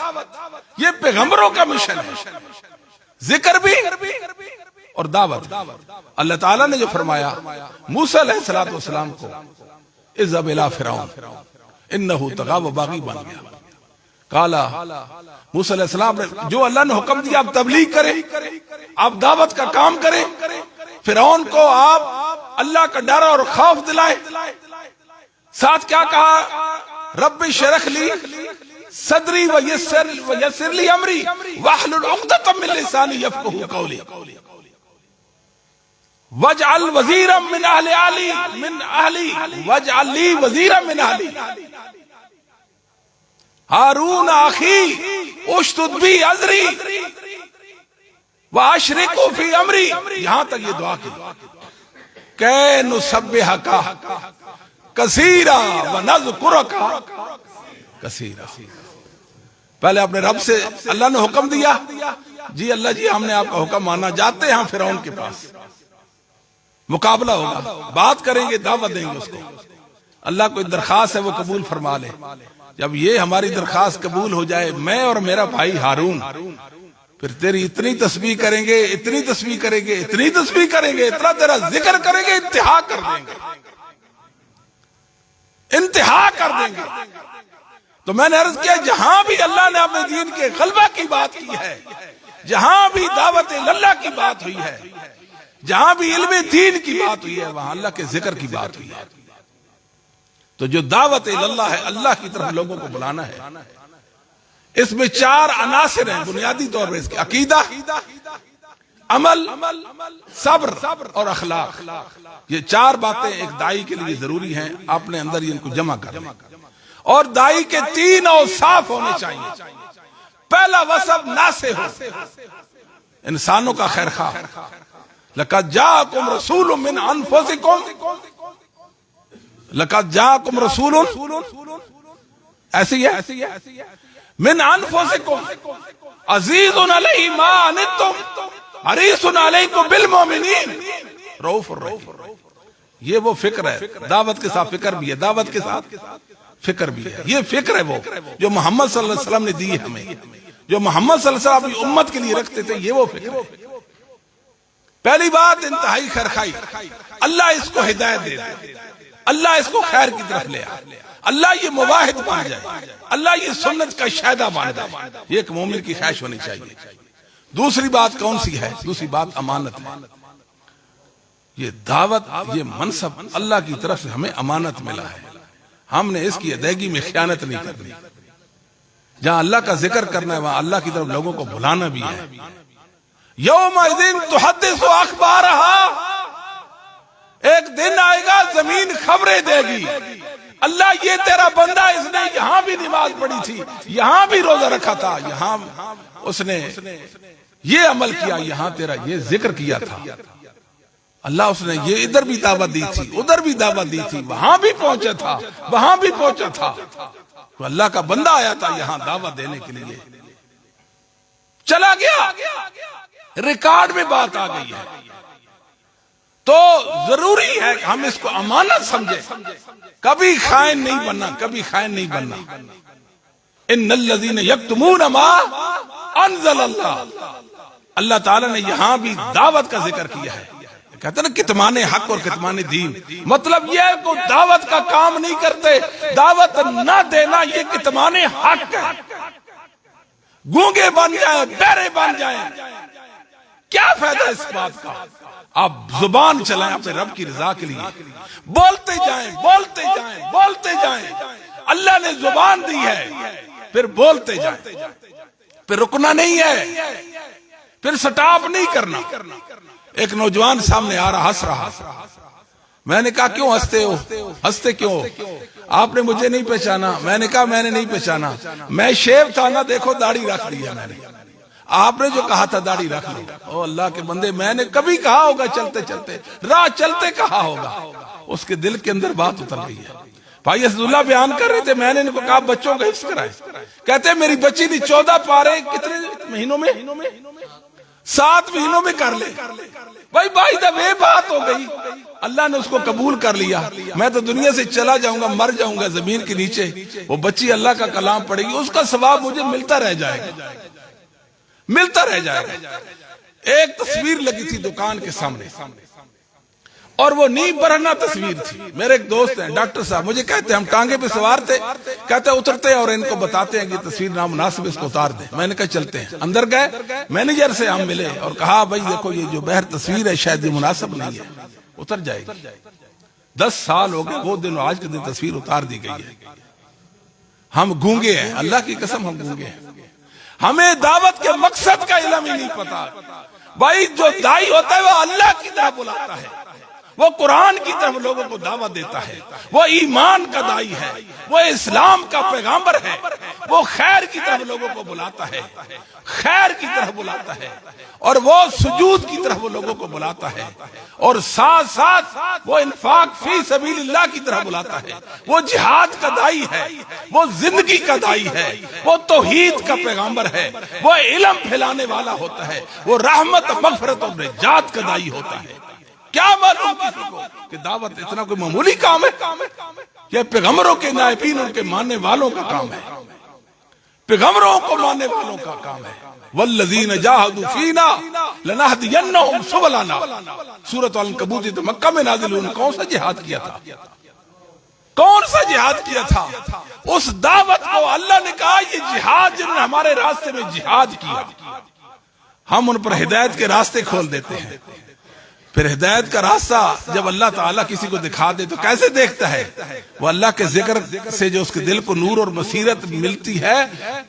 یہ پیغمبروں کا مشن ہے، ذکر بھی اور دعوت۔ اللہ تعالیٰ نے جو فرمایا موسیٰ علیہ السلام کو، اذهب الى فرعون انه طغى وباغی بن گیا، کالا موسیٰ علیہ السلام نے جو اللہ نے حکم دیا آپ تبلیغ کریں، آپ دعوت کا کام کریں، فرعون کو آپ اللہ کا ڈر اور خوف دلائیں، ساتھ کیا کہا، رب اشرح لی صدری ویسر لی امری واحلل عقدۃ من لسانی یفقہوا قولی۔ وجعل وزیرا من اہلی وجعل لی وزیرا من اہلی ہارون اخی اشدد بہ ازری واشرکہ فی امری، یہاں تک یہ دعا کی کہ نسبحک کثیرا ونذکرک کثیرا۔ پہلے اپنے رب سے اللہ نے حکم دیا، جی اللہ جی ہم نے آپ کا حکم مانا، جاتے ہیں ہم فرعون کے پاس، مقابلہ ہوگا، بات کریں گے، دعوت دیں گے اس کو۔ اللہ کو ایک درخواست ہے وہ قبول فرما لے۔ جب یہ ہماری درخواست قبول ہو جائے، میں اور میرا بھائی ہارون پھر تیری اتنی تسبیح کریں گے، اتنی تسبیح کریں گے، اتنی تسبیح کریں گے، اتنا تیرا ذکر کریں گے، انتہا کر دیں گے، انتہا کر دیں گے۔ تو میں نے عرض کیا جہاں بھی اللہ نے اپنے دین کے غلبہ کی بات کی ہے، جہاں بھی دعوت اللہ کی بات ہوئی ہے، جہاں بھی علم دین کی بات ہوئی ہے، وہاں اللہ کے ذکر کی بات ہوئی ہے۔ تو جو دعوت اللہ ہے، اللہ کی طرف لوگوں کو بلانا ہے، اس میں 4 عناصر ہیں بنیادی طور پر، اس کے عقیدہ، عمل، صبر اور اخلاق۔ یہ 4 باتیں ایک داعی کے لیے ضروری ہیں، آپ نے اندر ان کو جمع کر لیں۔ اور داعی کے 3 اوصاف ہونے چاہیے۔ پہلا وصف ناصح ہو، انسانوں کا خیر خواہ۔ لقد جاءکم رسول من انفسکم، لقد جاءکم رسول، ایسی ہے، من انفسکم عزیز علیہ ما عنتم حریص علیکم بالمؤمنین رؤوف الرحیم۔ یہ وہ فکر ہے، دعوت کے ساتھ فکر بھی ہے، دعوت کے ساتھ فکر بھی ہے۔ یہ فکر ہے وہ جو محمد صلی اللہ علیہ وسلم نے دی ہے ہمیں، جو محمد صلی اللہ علیہ وسلم اپنی امت کے لیے رکھتے تھے، یہ وہ فکر ہے۔ پہلی بات انتہائی خیرخواہی، اللہ اس کو ہدایت دے دے، اللہ اس کو خیر کی طرف لے آئے، اللہ یہ مواحد بن جائے، اللہ یہ سنت کا شہدہ بن جائے، یہ ایک مومن کی خواہش ہونی چاہیے۔ دوسری بات کون سی ہے؟ دوسری بات امانت ہے۔ یہ دعوت، یہ منصب اللہ کی طرف سے ہمیں امانت ملا ہے، ہم نے اس کی ادائیگی میں خیانت نہیں کرنی۔ جہاں اللہ کا ذکر کرنا ہے وہاں اللہ کی طرف لوگوں کو بلانا بھی ہے۔ یومئذ تحدث اخبارہا، ایک دن آئے گا زمین خبریں دے گی، اللہ یہ تیرا بندہ، اس نے یہاں بھی نماز پڑھی تھی، یہاں بھی روزہ رکھا تھا، یہاں اس نے یہ عمل کیا، یہاں تیرا یہ ذکر کیا تھا، اللہ اس نے یہ ادھر بھی دعوت دی تھی، ادھر بھی دعوت دی تھی، وہاں بھی پہنچا تھا، وہاں بھی پہنچا تھا، تو اللہ کا بندہ آیا تھا یہاں دعوت دینے کے لیے، چلا گیا، ریکارڈ میں بات آ گئی ہے۔ تو ضروری ہے کہ ہم اس کو امانت سمجھیں، کبھی خائن نہیں بننا، کبھی خائن نہیں بننا۔ ان الذین یکتمون ما انزل اللہ، اللہ تعالیٰ نے یہاں بھی دعوت کا ذکر کیا ہے۔ کہتے ہیں نا کتمان حق اور کتمان دین، مطلب یہ ہے کہ دعوت کا کام نہیں کرتے، دعوت نہ دینا یہ کتمان حق ہے۔ گونگے بن جائیں، بہرے بن جائیں، کیا فائدہ اس بات کا؟ آپ زبان چلائیں اپنے رب کی رضا کے لیے، بولتے جائیں، بولتے جائیں، بولتے جائیں۔ اللہ نے زبان دی ہے، پھر بولتے جائیں، پھر رکنا نہیں ہے، پھر سٹاپ نہیں کرنا۔ ایک نوجوان سامنے آ رہا، ہنس رہا، میں نے کہا کیوں ہنستے ہو؟ ہنستے کیوں؟ آپ نے مجھے نہیں پہچانا؟ میں نے کہا میں نے نہیں پہچانا، میں شیب تھا نا، دیکھو داڑھی رکھ لی ہے میں نے، آپ نے جو کہا تھا داڑھی رکھ لو۔ او اللہ کے بندے، میں نے کبھی کہا ہوگا چلتے چلتے، راہ چلتے کہا ہوگا، اس کے دل کے اندر بات اتر گئی ہے۔ بھائی اسداللہ بیان کر رہے تھے، میں نے ان کو کہا بچوں کا حفظ کرائے، کہتے میری بچی نے 14 پارے کتنے مہینوں میں؟ 7 مہینوں میں کر لے۔ بھائی دا وہ بات ہو گئی، اللہ نے اس کو قبول کر لیا، میں تو دنیا سے چلا جاؤں گا، مر جاؤں گا زمین کے نیچے، وہ بچی اللہ کا کلام پڑھے گی، اس کا ثواب مجھے ملتا رہ جائے گا، ملتا رہ جائے گا۔ ایک تصویر لگی تھی دکان کے سامنے، اور وہ نیب برہنہ تصویر تھی۔ میرے ایک دوست ہیں ڈاکٹر صاحب، مجھے کہتے ہیں ہم ٹانگے پہ سوار تھے، کہتے اترتے اور ان کو بتاتے ہیں کہ یہ تصویر نامناسب، اس کو اتار دیں۔ میں نے کہا چلتے ہیں، اندر گئے، مینیجر سے ہم ملے اور کہا بھائی دیکھو یہ جو بہر تصویر ہے شاید یہ مناسب نہیں ہے، اتر جائے گی۔ 10 سال ہو گئے وہ دن، آج کے دن تصویر اتار دی گئی ہے۔ ہم گونگے ہیں، اللہ کی قسم ہم گونگے ہیں، ہمیں دعوت کے مقصد کا علم ہی نہیں پتا۔ بھائی جو دائی ہوتا ہے وہ اللہ کی طرف بلاتا ہے، وہ قرآن کی طرف لوگوں کو دعوت دیتا ہے، وہ ایمان کا دائی ہے، وہ اسلام کا پیغامبر ہے، وہ خیر کی طرف لوگوں کو بلاتا ہے، خیر کی طرف بلاتا ہے، اور وہ سجود کی طرف وہ لوگوں کو بلاتا ہے، اور ساتھ ساتھ وہ انفاق فی سبیل اللہ کی طرف بلاتا ہے، وہ جہاد کا دائی ہے، وہ زندگی کا دائی ہے، وہ توحید کا پیغامبر ہے، وہ علم پھیلانے والا ہوتا ہے، وہ رحمت مغفرت اور نجات کا دائی ہوتا ہے۔ کیا معلوم کسی کو کہ دعوت اتنا کوئی معمولی کام ہے؟ یہ پیغمبروں کے نائبین ان کے ماننے والوں کا کام ہے، پیغمبروں کو ماننے والوں کا کام ہے۔ والذین جاہدوا فینا لنہدینہم سبلنا، سورۃ العنکبوت تو مکہ میں نازل ہوئی۔ کون سا جہاد کیا تھا؟ کون سا جہاد کیا تھا؟ اس دعوت کو اللہ نے کہا یہ جہاد جنہوں نے ہمارے راستے میں جہاد کیا، ہم ان پر ہدایت کے راستے کھول دیتے ہیں۔ پھر ہدایت کا راستہ جب اللہ تعالیٰ کسی کو دکھا دے تو کیسے دیکھتا ہے؟ وہ اللہ کے ذکر سے جو اس کے دل کو نور اور بصیرت ملتی ہے،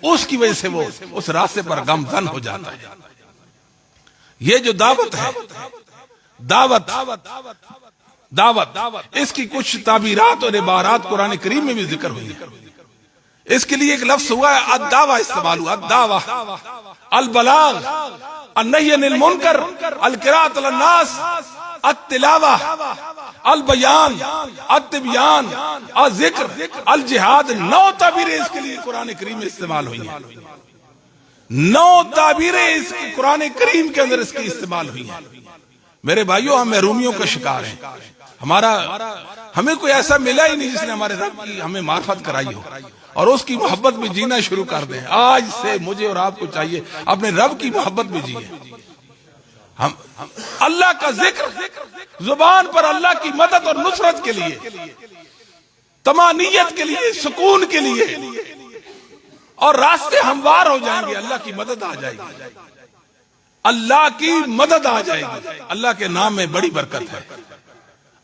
اس کی وجہ سے وہ اس راستے پر گامزن ہو جاتا ہے۔ یہ جو دعوت ہے، دعوت اس کی کچھ تعبیرات اور عبارات قرآن کریم میں بھی ذکر ہوئی ہے۔ اس کے لیے ایک لفظ ہوا ہے الدعوہ، استعمال ہوا الدعوہ، البلاغ، النہی عن المنکر، القراءۃ علی الناس، التلاوہ، البیان، التبیان، الذکر، الجہاد۔ 9 تعبیریں اس کے لیے قرآن کریم میں استعمال ہوئی ہیں، 9 تعبیریں اس قرآن کریم کے اندر اس کی استعمال ہوئی ہیں۔ میرے بھائیوں، ہم محرومیوں کا شکار ہیں، ہمیں کوئی ایسا ملا ہی نہیں جس نے ہمارے رب کی ہمیں معرفت کرائی ہو اور اس کی محبت میں جینا شروع کر دیں۔ آج سے مجھے اور آپ کو چاہیے اپنے رب کی محبت میں جیے۔ ہم اللہ کا ذکر، زبان پر اللہ کی مدد اور نصرت کے لیے، طمانینت کے لیے، سکون کے لیے، اور راستے ہموار ہو جائیں گے۔ اللہ کی مدد آ جائے گی، اللہ کی مدد آ جائے گی۔ اللہ کے نام میں بڑی برکت ہے،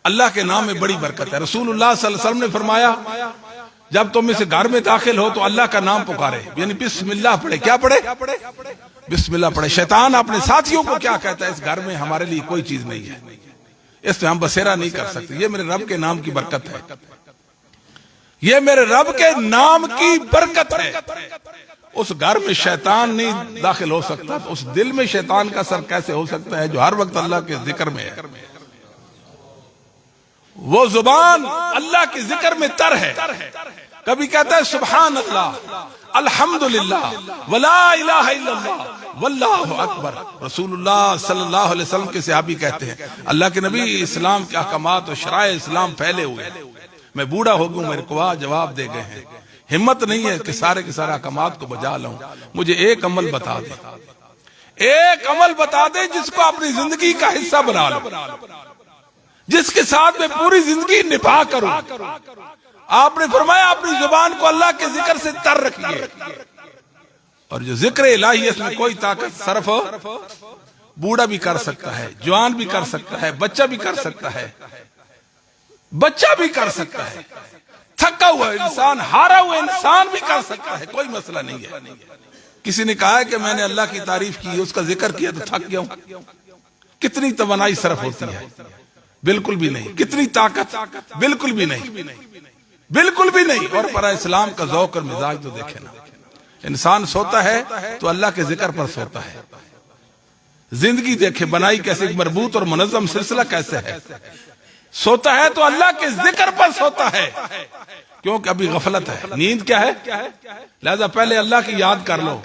اللہ کے نام میں بڑی برکت ہے۔ رسول اللہ صلی اللہ علیہ وسلم نے فرمایا جب تم اسے گھر میں داخل ہو تو اللہ کا نام پکارے، یعنی بسم اللہ پڑھے۔ کیا پڑھے؟ بسم اللہ پڑھے۔ شیطان اپنے ساتھیوں کو کیا کہتا ہے؟ اس گھر میں ہمارے لیے کوئی چیز نہیں ہے، اس میں ہم بسیرا نہیں کر سکتے۔ یہ میرے رب کے نام کی برکت ہے، یہ میرے رب کے نام کی برکت ہے۔ اس گھر میں شیطان نہیں داخل ہو سکتا، تو اس دل میں شیطان کا سر کیسے ہو سکتا ہے جو ہر وقت اللہ کے ذکر میں ہے؟ وہ زبان اللہ کے ذکر میں تر ہے، کبھی کہتا ہے سبحان اللہ، الحمدللہ، ولا الہ الا اللہ، واللہ اکبر۔ رسول اللہ صلی اللہ علیہ وسلم کے صحابی کہتے ہیں اللہ کے نبی، اسلام کے احکامات اور شرائع اسلام پھیلے ہوئے، میں بوڑھا ہو گیا، میرے کو جواب دے گئے ہیں، ہمت نہیں ہے کہ سارے کے سارے احکامات کو بجا لوں، مجھے ایک عمل بتا دیں، ایک عمل بتا دیں جس کو اپنی زندگی کا حصہ بنا لو، جس کے ساتھ میں پوری زندگی نبھا کروں۔ آپ نے فرمایا اپنی زبان کو اللہ کے ذکر سے تر رکھیے، اور جو ذکر الہی ہے اس میں کوئی طاقت صرف بوڑھا بھی کر سکتا ہے، جوان بھی کر سکتا ہے، بچہ بھی کر سکتا ہے، بچہ بھی کر سکتا ہے، تھکا ہوا انسان، ہارا ہوا انسان بھی کر سکتا ہے، کوئی مسئلہ نہیں ہے۔ کسی نے کہا ہے کہ میں نے اللہ کی تعریف کی، اس کا ذکر کیا تو تھک گیا ہوں، کتنی توانائی صرف ہوتی ہے؟ بالکل بھی نہیں۔ کتنی طاقت؟ بالکل بھی نہیں، بالکل بھی نہیں۔ اور پر اسلام کا ذوق اور مزاج تو دیکھیں نا، انسان سوتا ہے تو اللہ کے ذکر پر سوتا ہے، زندگی دیکھیں بنائی کیسے مربوط اور منظم سلسلہ کیسے ہے، سوتا ہے تو اللہ کے ذکر پر سوتا ہے، کیونکہ ابھی غفلت ہے، نیند کیا ہے؟ لہذا پہلے اللہ کی یاد کر لو،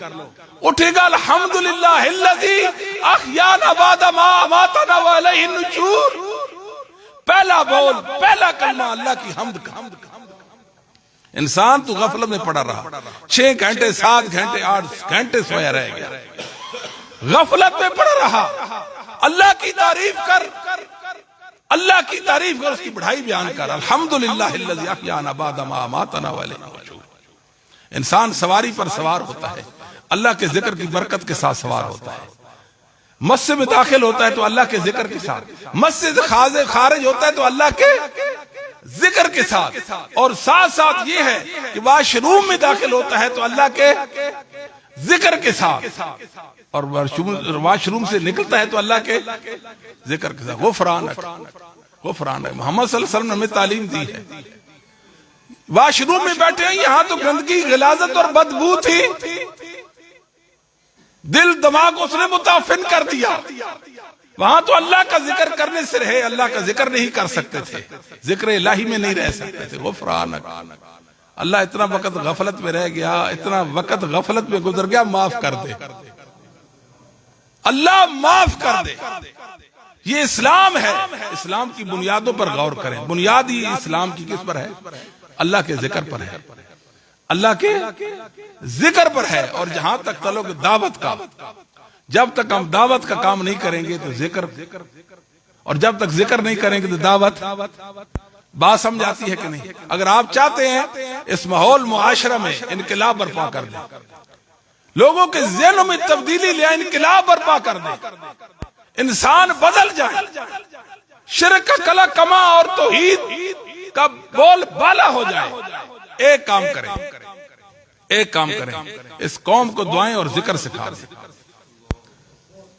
اٹھے گا الحمدللہ الذی احیانا بعد ما اماتنا والیہ النشور، پہلا بول، پہلا کلمہ اللہ کی حمد کا۔ انسان تو غفلت میں پڑا رہا، 6 گھنٹے 7 گھنٹے 8 گھنٹے سویا رہ گیا، غفلت میں پڑا رہا۔ اللہ کی تعریف کر، اللہ کی تعریف کر، اس کی بڑھائی بیان کر، الحمدللہ الذی احیانا بعد ما اماتنا والیہ النشور۔ انسان سواری پر سوار ہوتا ہے، اللہ کے ذکر کی برکت کے ساتھ سوار ہوتا ہے۔ مسجد میں داخل ہوتا ہے تو اللہ کے ذکر کے ساتھ، مسجد سے خارج ہوتا ہے تو اللہ کے ذکر کے ساتھ، اور ساتھ ساتھ یہ ہے کہ واش روم میں داخل ہوتا ہے تو اللہ کے ذکر کے ساتھ۔ اور واش روم سے نکلتا ہے تو اللہ کے ذکر کے ساتھ غفرانک محمد صلی اللہ علیہ وسلم نے ہمیں تعلیم دی ہے. واش روم میں بیٹھے ہیں, یہاں تو گندگی, غلاظت اور بدبو تھی, دل دماغ اس نے متعفن کر دیا. وہاں تو اللہ کا ذکر کرنے سے رہے, اللہ کا ذکر نہیں کر سکتے تھے, ذکر الہی میں نہیں رہ سکتے تھے. غفرانک, اللہ اتنا وقت غفلت میں رہ گیا, اتنا وقت غفلت میں گزر گیا, معاف کر دے, اللہ معاف کر دے. یہ اسلام ہے, اسلام کی بنیادوں پر غور کریں. بنیادی اسلام کی کس پر ہے؟ اللہ کے ذکر پر ہے, اللہ کے ذکر پر ہے. اور جہاں تک تعلق دعوت کا, جب تک ہم دعوت کا کام نہیں کریں گے تو ذکر, اور جب تک ذکر نہیں کریں گے تو دعوت. بات سمجھ آتی ہے کہ نہیں؟ اگر آپ چاہتے ہیں اس ماحول معاشرہ میں انقلاب برپا کر دیں, لوگوں کے ذہنوں میں تبدیلی لے, انقلاب برپا کر دیں, انسان بدل جائے, شرک کا کلا کما اور توحید کا بول بالا ہو جائے, ایک کام کریں, ایک کام کریں, اس قوم کو دعائیں اور ذکر سکھا دیں,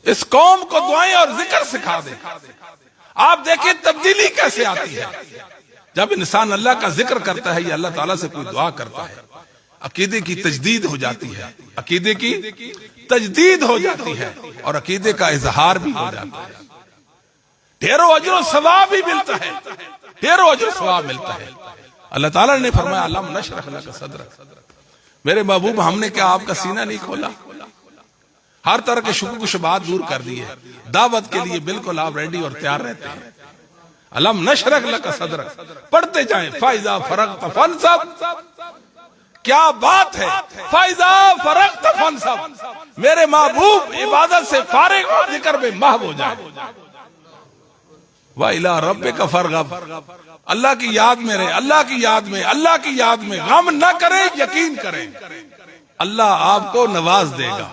اس قوم کو دعائیں اور ذکر سکھا دیں. آپ دیکھیں تبدیلی کیسے آتی ہے جب انسان اللہ کا ذکر کرتا ہے یا اللہ تعالیٰ سے کوئی دعا کرتا ہے. عقیدے کی تجدید ہو جاتی ہے, عقیدے کی تجدید ہو جاتی ہے, اور عقیدے کا اظہار بھی ہو جاتا ہے. ڈھیروں اجر و ثواب بھی ملتا ہے, ڈھیروں اجر و ثواب ملتا ہے. اللہ تعالیٰ نے فرمایا علم نشرح لک صدرک, میرے محبوب ہم نے کیا آپ کا سینہ نہیں کھولا؟ ہر طرح کے شکوک و شبہات دور کر دیے, دعوت کے لیے بالکل آپ ریڈی اور تیار رہتے ہیں. علم نشرح لک صدرک, پڑھتے جائیں. فائزہ فرغت فانصب, کیا بات ہے, فائزہ فرغت فانصب, میرے محبوب عبادت سے فارغ اور ذکر میں محو ہو جائے. وَإِلَىٰ رَبِّكَ فَارْغَب, اللہ کی یاد میں رہے, اللہ کی یاد میں, اللہ کی یاد میں. غم نہ کریں, یقین کریں, اللہ آپ کو نواز دے گا,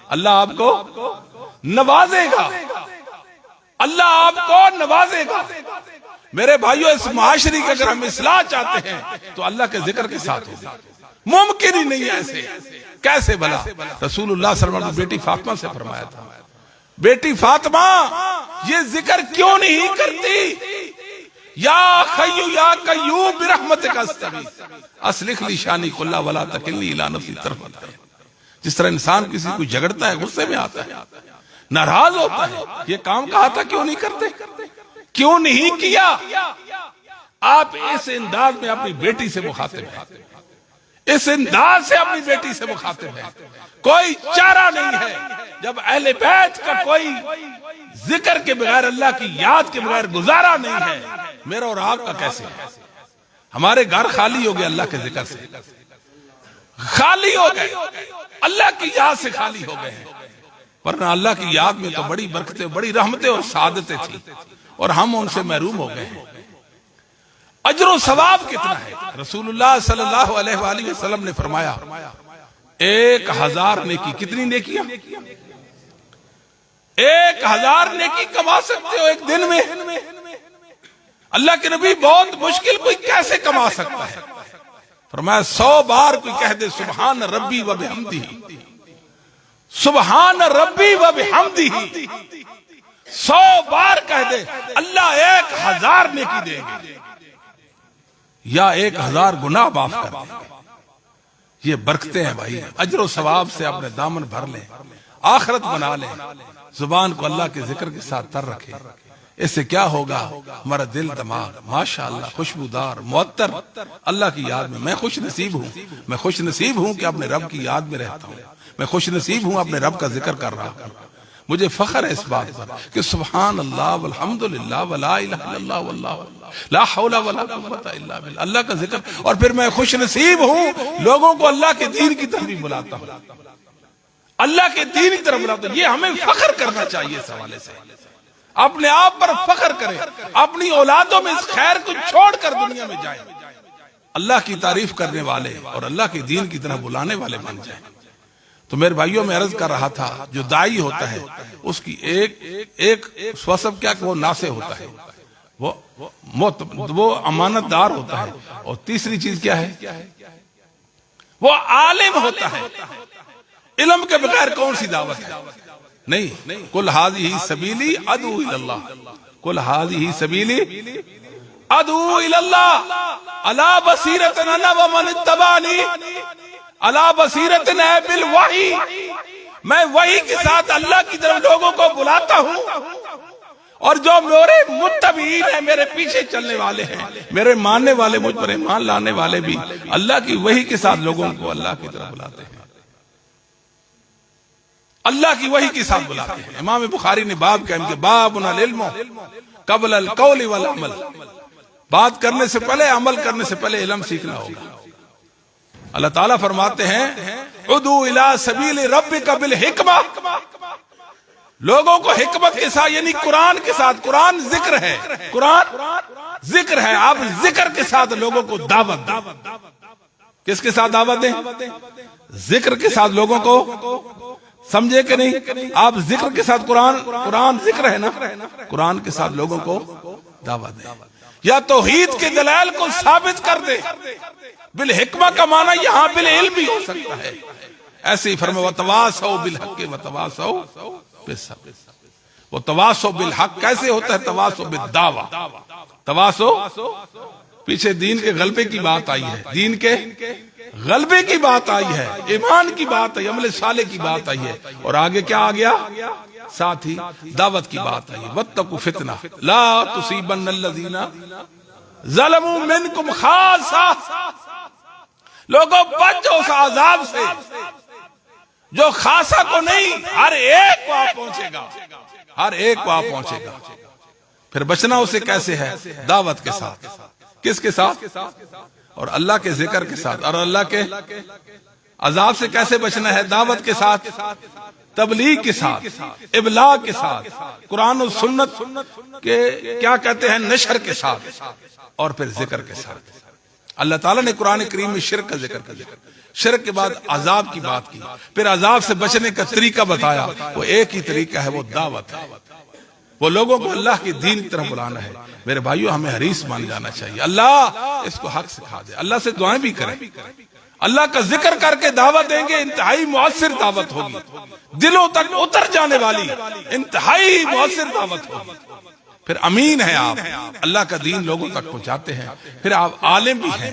اللہ آپ کو نوازے گا, اللہ آپ کو نوازے گا. میرے بھائیو, اس معاشرے کی اگر ہم اصلاح چاہتے ہیں تو اللہ کے ذکر کے ساتھ ہوگا. ممکن ہی نہیں ہے ایسے, کیسے بھلا؟ رسول اللہ صلی اللہ علیہ وسلم نے بیٹی فاطمہ سے فرمایا تھا, بیٹی فاطمہ یہ ذکر کیوں نہیں کرتی؟ یا خیو یا قیوم برحمتک استغیث اصلح لی شانی کلہ ولا تکلنی الی نفسی طرفۃ عین. جس طرح انسان کسی کو جھگڑتا ہے, غصے میں آتا ہے, ناراض ہوتا ہے, یہ کام کہا تھا کیوں نہیں کرتے, کیوں نہیں کیا؟ آپ اس انداز میں اپنی بیٹی سے مخاطب ہیں, اس انداز سے اپنی بیٹی سے مخاطب ہے. کوئی چارہ نہیں ہے جب اہل بیت کا کوئی ذکر کے بغیر, اللہ کی یاد کے بغیر گزارا نہیں ہے. میرا اور آپ کا کیسے ہے؟ ہمارے گھر خالی ہو گئے اللہ کے ذکر سے, خالی ہو گئے, اللہ کی یاد سے خالی ہو گئے ہیں. ورنہ اللہ کی یاد میں تو بڑی برکتیں, بڑی رحمتیں اور سعادتیں تھیں, اور ہم ان سے محروم ہو گئے ہیں. اجر و ثواب کتنا ہے؟ رسول اللہ صلی اللہ علیہ وآلہ وسلم نے فرمایا 1000 نیکی. کتنی نیکیاں؟ 1000 نیکی کما سکتے ہو ایک دن میں. اللہ کے نبی, بہت مشکل کوئی کیسے کما سکتا ہے؟ فرمایا 100 بار کوئی کہہ دے سبحان ربی و بحمدہ, سبحان ربی و بحمدہ, 100 بار کہہ دے, اللہ 1000 نیکی دیں گے یا 1000 گناہ معاف کر دیں گے. یہ برکتیں ہیں بھائی. اجر و ثواب سے اپنے دامن بھر لیں, آخرت بنا لیں, زبان کو اللہ کے ذکر کے ساتھ تر رکھیں. اس سے کیا ہوگا؟ ہمارا دل دماغ ماشاءاللہ خوشبودار, معطر, اللہ کی یاد میں. میں خوش نصیب ہوں, میں خوش نصیب ہوں کہ اپنے رب کی یاد میں رہتا ہوں, میں خوش نصیب ہوں اپنے رب کا ذکر کر رہا ہوں. مجھے فخر ہے اس بات پر کہ سبحان اللہ والحمدللہ ولا الہ الا اللہ واللہ لا حول ولا قوت الا باللہ, اللہ کا ذکر. اور پھر میں خوش نصیب ہوں لوگوں کو اللہ کے دین کی طرف بلاتا ہوں, اللہ کے دین کی طرف بلاتا ہوں. یہ ہمیں فخر کرنا چاہیے. اس حوالے سے اپنے آپ پر فخر کریں, اپنی اولادوں میں اس خیر کو چھوڑ کر دنیا میں جائیں, اللہ کی تعریف کرنے والے اور اللہ کے دین کی طرف بلانے والے بن جائیں. تو میرے بھائیوں میں عرض کر رہا تھا, جو دائی ہوتا ہے اس کی ایک وصف کیا کہ وہ ناصح ہوتا ہے, وہ امانت دار ہوتا ہے, اور تیسری چیز کیا ہے؟ وہ عالم ہوتا ہے. علم کے بغیر کون سی دعوت ہے؟ نہیں، کل ھذہ سبیلی ادعو الی اللہ، کل ھذہ سبیلی ادعو الی اللہ علی بصیرۃ انا ومن اتبعنی، علی بصیرۃ بالوحی، میں وحی کے ساتھ اللہ کی طرف لوگوں کو بلاتا ہوں، اور جو میرے متبعین ہیں، میرے پیچھے چلنے والے ہیں، میرے ماننے والے، مجھ پر ایمان لانے والے بھی اللہ کی وحی کے ساتھ لوگوں کو اللہ کی طرف بلاتے ہیں، اللہ کی وحی کے ساتھ بلاتے ہیں۔ امام بخاری نے باب قائم کیا، باب العلم قبل القول والعمل، بات کرنے سے پہلے، عمل کرنے سے پہلے علم سیکھنا ہوگا۔ اللہ تعالیٰ فرماتے ہیں ادعو الی سبیل ربک بالحکمہ، لوگوں کو حکمت کے ساتھ، یعنی قرآن کے ساتھ، قرآن ذکر ہے، قرآن ذکر ہے، آپ ذکر کے ساتھ لوگوں کو دعوت دیں۔ کس کے ساتھ دعوت دیں؟ ذکر کے ساتھ لوگوں کو، سمجھے کہ نہیں؟ آپ ذکر کے ساتھ، قرآن ذکر ہے نا، قرآن کے ساتھ لوگوں کو دعوت دیں، یا توحید کے دلائل کو ثابت کر دے۔ بالحکمہ کا معنی یہاں بالعلم بھی ہو سکتا ہے، ایسے ہی فرمایا وتواصوا بالحق وتواصوا بالصبر۔ وہ تواصوا بالحق کیسے ہوتا ہے؟ تواصوا بالدعوہ، تواصوا، پیچھے دین کے غلبے کی بات آئی ہے، دین کے غلبے کی بات آئی ہے، ایمان کی بات آئی، عمل صالح کی بات آئی ہے، اور آگے کیا آ گیا؟ ساتھ ہی دعوت کی بات آئی ہے، واتقوا فتنہ لا تصیبن الذین ظلموا منکم خاصہ، لوگوں بچ جاؤ اس عذاب سے جو خاصہ کو نہیں، ہر ایک کو آپ پہنچے گا، ہر ایک کو آپ پہنچے گا۔ پھر بچنا اسے کیسے ہے؟ دعوت کے ساتھ۔ کس کے ساتھ؟ اور اللہ کے ذکر کے ساتھ۔ اور اللہ کے عذاب سے کیسے بچنا ہے؟ دعوت کے ساتھ، تبلیغ کے ساتھ، ابلاغ کے ساتھ، قرآن و سنت کے کیا کہتے ہیں، نشر کے ساتھ، اور پھر ذکر کے ساتھ۔ اللہ تعالیٰ نے قرآن کریم میں شرک کا ذکر کر دیا، شرک کے بعد عذاب کی بات کی، پھر عذاب سے بچنے کا طریقہ بتایا، وہ ایک ہی طریقہ ہے، وہ دعوت ہے، وہ لوگوں کو اللہ کی دین کی طرف بلانا ہے۔ میرے بھائیو، ہمیں حریص مان جانا چاہیے، اللہ اس کو حق سکھا دے، اللہ سے دعائیں بھی کریں، اللہ کا ذکر کر کے دعوت دیں گے، انتہائی مؤثر دعوت ہوگی، دلوں تک اتر جانے والی انتہائی مؤثر دعوت ہوگی۔ پھر امین ہے آپ، اللہ کا دین لوگوں تک پہنچاتے ہیں، پھر آپ عالم بھی ہیں،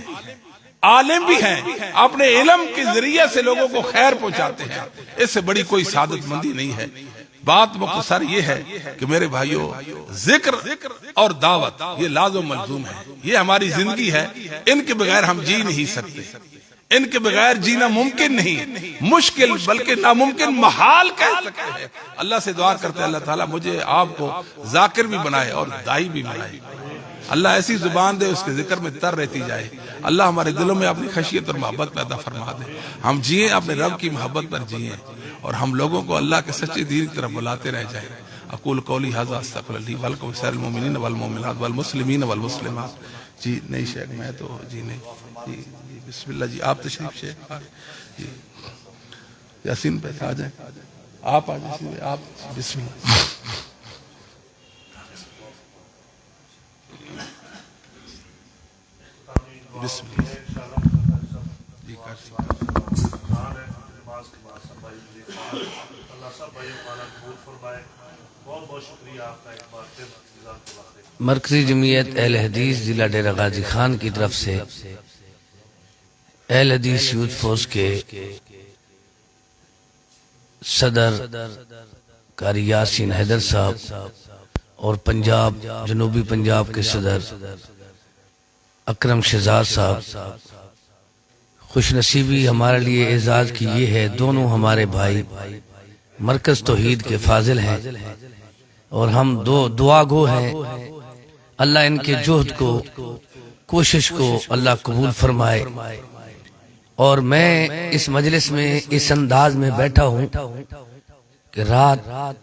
عالم بھی ہیں، اپنے علم کے ذریعے سے لوگوں کو خیر پہنچاتے ہیں، اس سے بڑی کوئی سعادت مندی نہیں ہے۔ بات مختصر یہ ہے کہ میرے بھائیو، ذکر اور دعوت یہ لازم ملزوم ہے، یہ ہماری زندگی ہے، ان کے بغیر ہم جی نہیں سکتے، ان کے بغیر جینا ممکن نہیں، مشکل بلکہ ناممکن، محال کہہ سکتے ہیں۔ اللہ سے دعا کرتے ہیں اللہ تعالیٰ مجھے آپ کو ذاکر بھی بنائے اور دائی بھی بنائے، اللہ ایسی زبان دے اس کے ذکر میں تر رہتی جائے، اللہ ہمارے دلوں میں اپنی خشیت اور محبت پیدا فرما دے، ہم جئیں اپنے رب کی محبت پر جئیں، اور ہم لوگوں کو اللہ کے سچے دین کی طرف بلاتے رہ جائیں۔ اقول قولی ھذا استغفر لی ولکم سائر المؤمنین والمؤمنات والمسلمین والمسلمات۔ جی نہیں شیخ، میں تو جی نہیں، جی بسم اللہ، جی آپ تشریف شیخ، جی یاسین پہ آ جائیں، آپ آ جائیں، آپ بسم اللہ۔ بسم اللہ جی کر سکتے مرکزی جمعیت اہل حدیث ضلع ڈیرہ غازی خان کی طرف سے اہل حدیث یوتھ فورس کے صدر قاری یاسین حیدر صاحب اور پنجاب جنوبی پنجاب کے صدر اکرم شہزاد صاحب، خوش نصیبی ہمارے لیے اعزاز کی یہ ہے، دونوں ہمارے بھائی مرکز توحید کے فاضل ہیں اور ہم دعا گو ہیں، اللہ ان کے جہد کو، کوشش کو اللہ قبول فرمائے۔ اور میں اس مجلس میں اس انداز میں بیٹھا ہوں کہ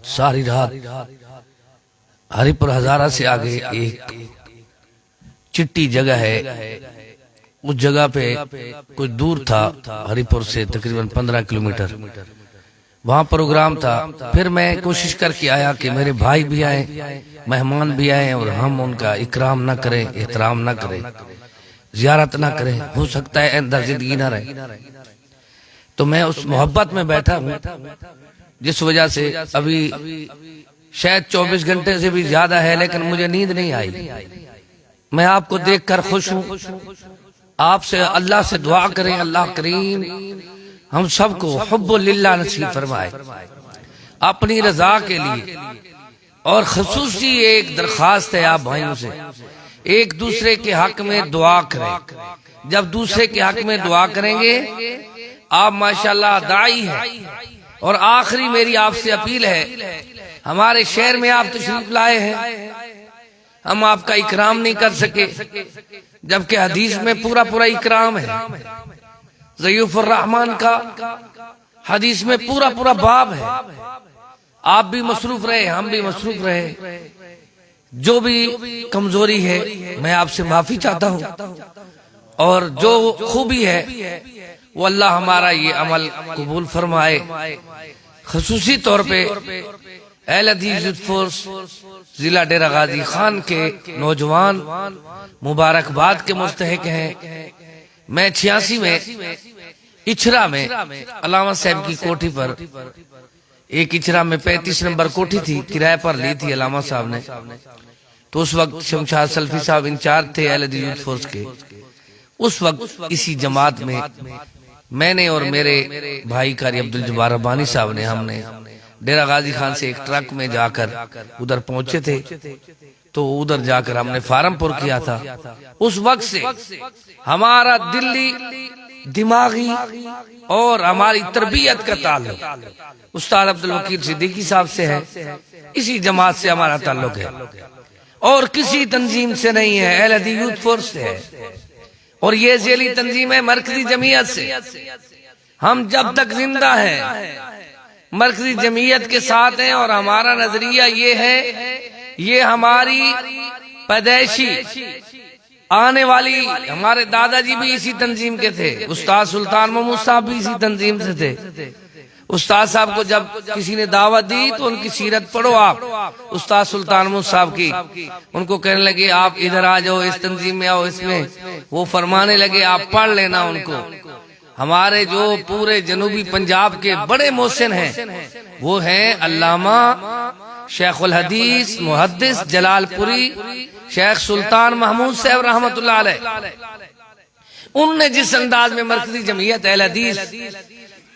ساری رات ہری پور ہزارہ سے آگے ایک چٹی جگہ ہے، اس جگہ پہ کچھ دور تھا، ہری پور سے تقریباً 15 کلومیٹر، وہاں پروگرام تھا۔ پھر میں کوشش کر کے آیا کہ میرے بھائی بھی آئیں، مہمان بھی آئیں، اور ہم ان کا اکرام نہ کریں، احترام نہ کریں، زیارت نہ کریں، ہو سکتا ہے اندر زندگی نہ رہے۔ تو میں اس محبت میں بیٹھا ہوں جس وجہ سے ابھی شاید 24 گھنٹے سے بھی زیادہ ہے لیکن مجھے نیند نہیں آئی. میں آپ کو دیکھ کر خوش ہوں. آپ سے اللہ سے دعا کریں اللہ کریم ہم سب کو حب للہ نصیب فرمائے اپنی رضا کے لیے. اور خصوصی ایک درخواست ہے آپ بھائیوں سے، ایک دوسرے کے حق میں دعا کریں. جب دوسرے کے حق میں دعا کریں گے، آپ ماشاءاللہ داعی ہیں، اور آخری میری آپ سے اپیل ہے، ہمارے شہر میں آپ تشریف لائے ہیں، ہم آپ کا اکرام نہیں کر سکے، جبکہ حدیث میں پورا اکرام ہے. ضیوف الرحمن کا حدیث میں پورا باب ہے. آپ بھی مصروف رہے، ہم بھی مصروف رہے. جو بھی کمزوری ہے میں آپ سے معافی چاہتا ہوں، اور جو خوبی ہے وہ اللہ ہمارا یہ عمل قبول فرمائے. خصوصی طور پہ اہل حدیث یوتھ فورس ضلع ڈیرہ غازی خان کے نوجوان مبارکباد کے مستحق ہیں. میں 86 میں اچھرا میں علامہ صاحب کی کوٹھی پر، ایک اچھرا میں 35 نمبر کوٹھی تھی، کرایہ پر لی تھی علامہ صاحب نے. تو اس وقت شمشاد سلفی صاحب انچارج تھے اہل حدیث یوتھ فورس کے. اس وقت اسی جماعت میں نے اور میرے بھائی قاری عبدالجبار ربانی صاحب نے، ہم نے ڈیرہ غازی خان سے ایک ٹرک میں جا کر ادھر پہنچے تھے. تو ادھر جا کر ہم نے فارم پر کیا تھا. اس وقت سے ہمارا دلی دماغی اور ہماری تربیت کا تعلق استاد عبدالوکیل صدیقی صاحب سے ہے. اسی جماعت سے ہمارا تعلق ہے اور کسی تنظیم سے نہیں ہے، اہل حدیث یوتھ فورس سے ہے. اور یہ ذیلی تنظیم ہے مرکزی جمعیت سے. ہم جب تک زندہ ہیں مرکزی جمعیت کے ساتھ ہیں، اور ہمارا نظریہ یہ ہے، یہ ہماری پیدائشی آنے والی، ہمارے دادا جی بھی اسی تنظیم کے تھے، استاد سلطان محمود صاحب بھی اسی تنظیم سے تھے. استاد صاحب کو جب کسی نے دعوت دی تو ان کی سیرت پڑھو آپ، استاد سلطان محمود صاحب کی. ان کو کہنے لگے آپ ادھر آ جاؤ، اس تنظیم میں آؤ، اس میں. وہ فرمانے لگے آپ پڑھ لینا ان کو. ہمارے جو پورے جنوبی پنجاب کے بڑے محسن ہیں وہ ہیں علامہ شیخ الحدیث محدث جلال پوری شیخ سلطان محمود صاحب رحمت اللہ علیہ. ان نے جس انداز میں مرکزی جمعیت اہل حدیث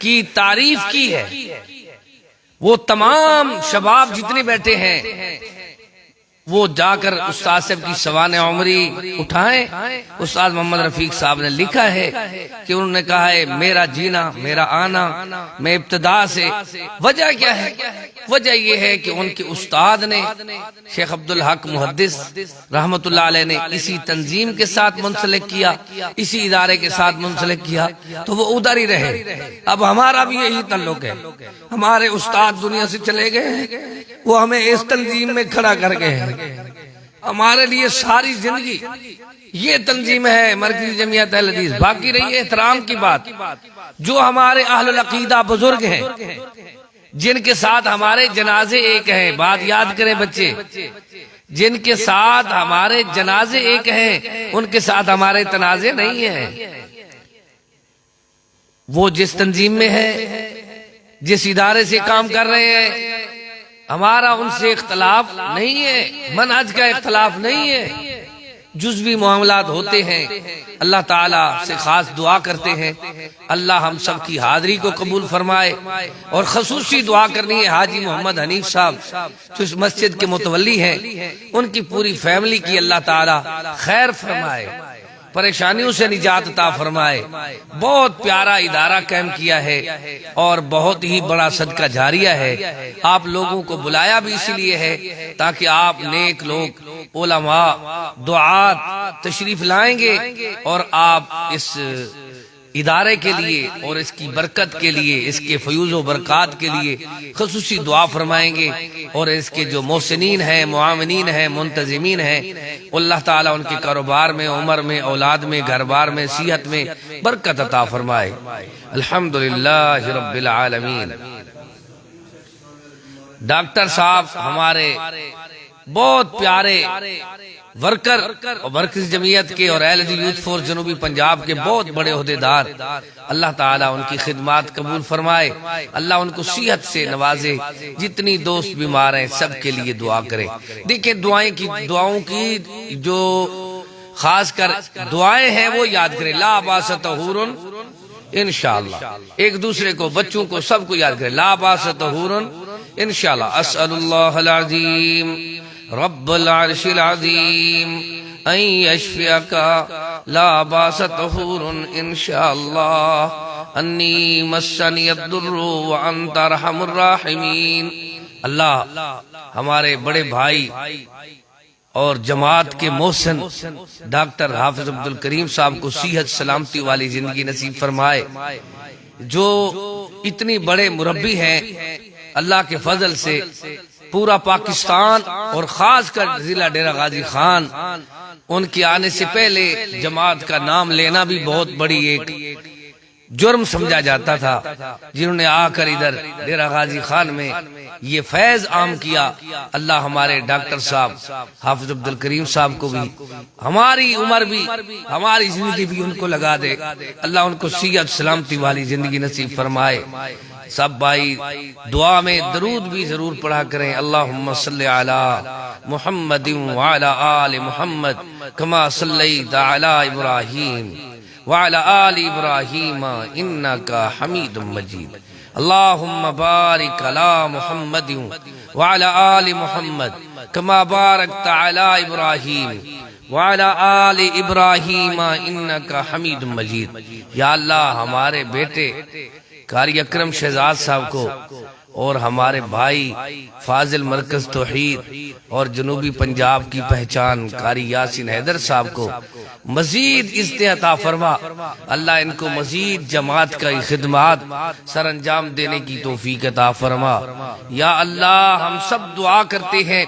کی تعریف کی ہے، وہ تمام شباب جتنے بیٹھے ہیں وہ جا کر استاد صاحب کی سوانح عمری اٹھائیں. استاد محمد رفیق صاحب نے لکھا ہے کہ انہوں نے کہا ہے میرا جینا، میرا آنا، میں ابتدا سے. وجہ کیا ہے؟ وجہ یہ ہے کہ ان کے استاد نے شیخ عبدالحق محدث رحمت اللہ علیہ نے اسی تنظیم کے ساتھ منسلک کیا، اسی ادارے کے ساتھ منسلک کیا، تو وہ ادھر ہی رہے. اب ہمارا بھی یہی تعلق ہے. ہمارے استاد دنیا سے چلے گئے، وہ ہمیں اس تنظیم میں کھڑا کر گئے ہیں. ہمارے لیے ساری زندگی یہ تنظیم ہے مرکزی جمعیت اہل حدیث. باقی رہی احترام کی بات، جو ہمارے اہل العقیدہ بزرگ ہیں جن کے ساتھ ہمارے جنازے ایک ہیں، بات یاد کریں بچے، جن کے ساتھ ہمارے جنازے ایک ہیں ان کے ساتھ ہمارے تنازع نہیں ہیں. وہ جس تنظیم میں ہے، جس ادارے سے کام کر رہے ہیں، ہمارا ان سے اختلاف نہیں ہے، منہج کا اختلاف نہیں ہے. جزوی معاملات ہوتے ہیں. اللہ تعالیٰ سے خاص دعا کرتے ہیں اللہ ہم سب کی حاضری کو قبول فرمائے. اور خصوصی دعا کرنی ہے حاجی محمد حنیف صاحب جو اس مسجد کے متولی ہیں، ان کی پوری فیملی کی اللہ تعالیٰ خیر فرمائے، پریشانیوں سے نجات عطا فرمائے. بہت پیارا ادارہ قائم کیا ہے اور بہت ہی بڑا صدقہ جاریہ ہے. آپ لوگوں کو بلایا بھی اسی لیے ہے تاکہ آپ نیک لوگ، علماء، دعات تشریف لائیں گے اور آپ اس ادارے کے لیے اور اس کی برکت کے لیے، اس کے فیوز و برکات کے لیے خصوصی دعا فرمائیں گے. اور اس کے جو محسنین ہیں، معاونین ہیں، منتظمین ہیں، اللہ تعالیٰ ان کے کاروبار میں، عمر میں، اولاد میں، گھر بار میں، صحت میں برکت عطا فرمائے. الحمدللہ رب العالمین. ڈاکٹر صاحب ہمارے بہت پیارے ورکر اور مرکز جمعیت کے اور اہل یوتھ فورس جنوبی پنجاب کے بہت بڑے عہدیدار، اللہ تعالیٰ ان کی خدمات قبول فرمائے، اللہ ان کو صحت سے نوازے، جتنی دوست بیمار ہیں سب کے لیے دعا کرے۔ دیکھیں دعاؤں کی جو خاص کر دعائیں ہیں وہ یاد کریں، لا باس طہور انشاءاللہ، ایک دوسرے کو، بچوں کو، سب کو یاد کریں، لا باس طہور انشاءاللہ، اسأل اللہ العظیم رب العرش العظیم ان یشفیک لا باس طہور انشاءاللہ انی مسنی الضر وانت ارحم الراحمین۔ اللہ ہمارے بڑے بھائی اور جماعت کے محسن ڈاکٹر حافظ عبدالکریم صاحب کو صحت سلامتی والی زندگی نصیب فرمائے، جو اتنی بڑے مربی ہیں، اللہ کے فضل سے پورا پاکستان اور خاص کر ضلع ڈیرہ غازی خان، ان کے آنے سے پہلے جماعت کا نام لینا بھی بہت بڑی ایک جرم سمجھا جاتا تھا، جنہوں نے آ کر ادھر ڈیرہ غازی خان میں یہ فیض عام کیا۔ اللہ ہمارے ڈاکٹر صاحب حافظ عبدالکریم صاحب کو بھی، ہماری عمر بھی، ہماری زندگی بھی ان کو لگا دے، اللہ ان کو صحت سلامتی والی زندگی نصیب فرمائے۔ سب بھائی دعا میں درود بھی ضرور پڑھا کریں، اللہم صلی علی محمد وعلی آل محمد کما صلیت علی ابراہیم وعلی آل ابراہیم انکا حمید مجید، اللہم بارک علی محمد وعلی آل محمد کما بارکت علی ابراہیم وعلی آل ابراہیم انکا حمید مجید۔ یا اللہ ہمارے بیٹے قاری اکرم شہزاد صاحب کو اور ہمارے بھائی فاضل مرکز توحید اور جنوبی پنجاب کی پہچان قاری یاسین حیدر صاحب کو مزید عطا فرما، اللہ ان کو مزید جماعت کا خدمات سر انجام دینے کی توفیق عطا فرما۔ یا اللہ ہم سب دعا کرتے ہیں،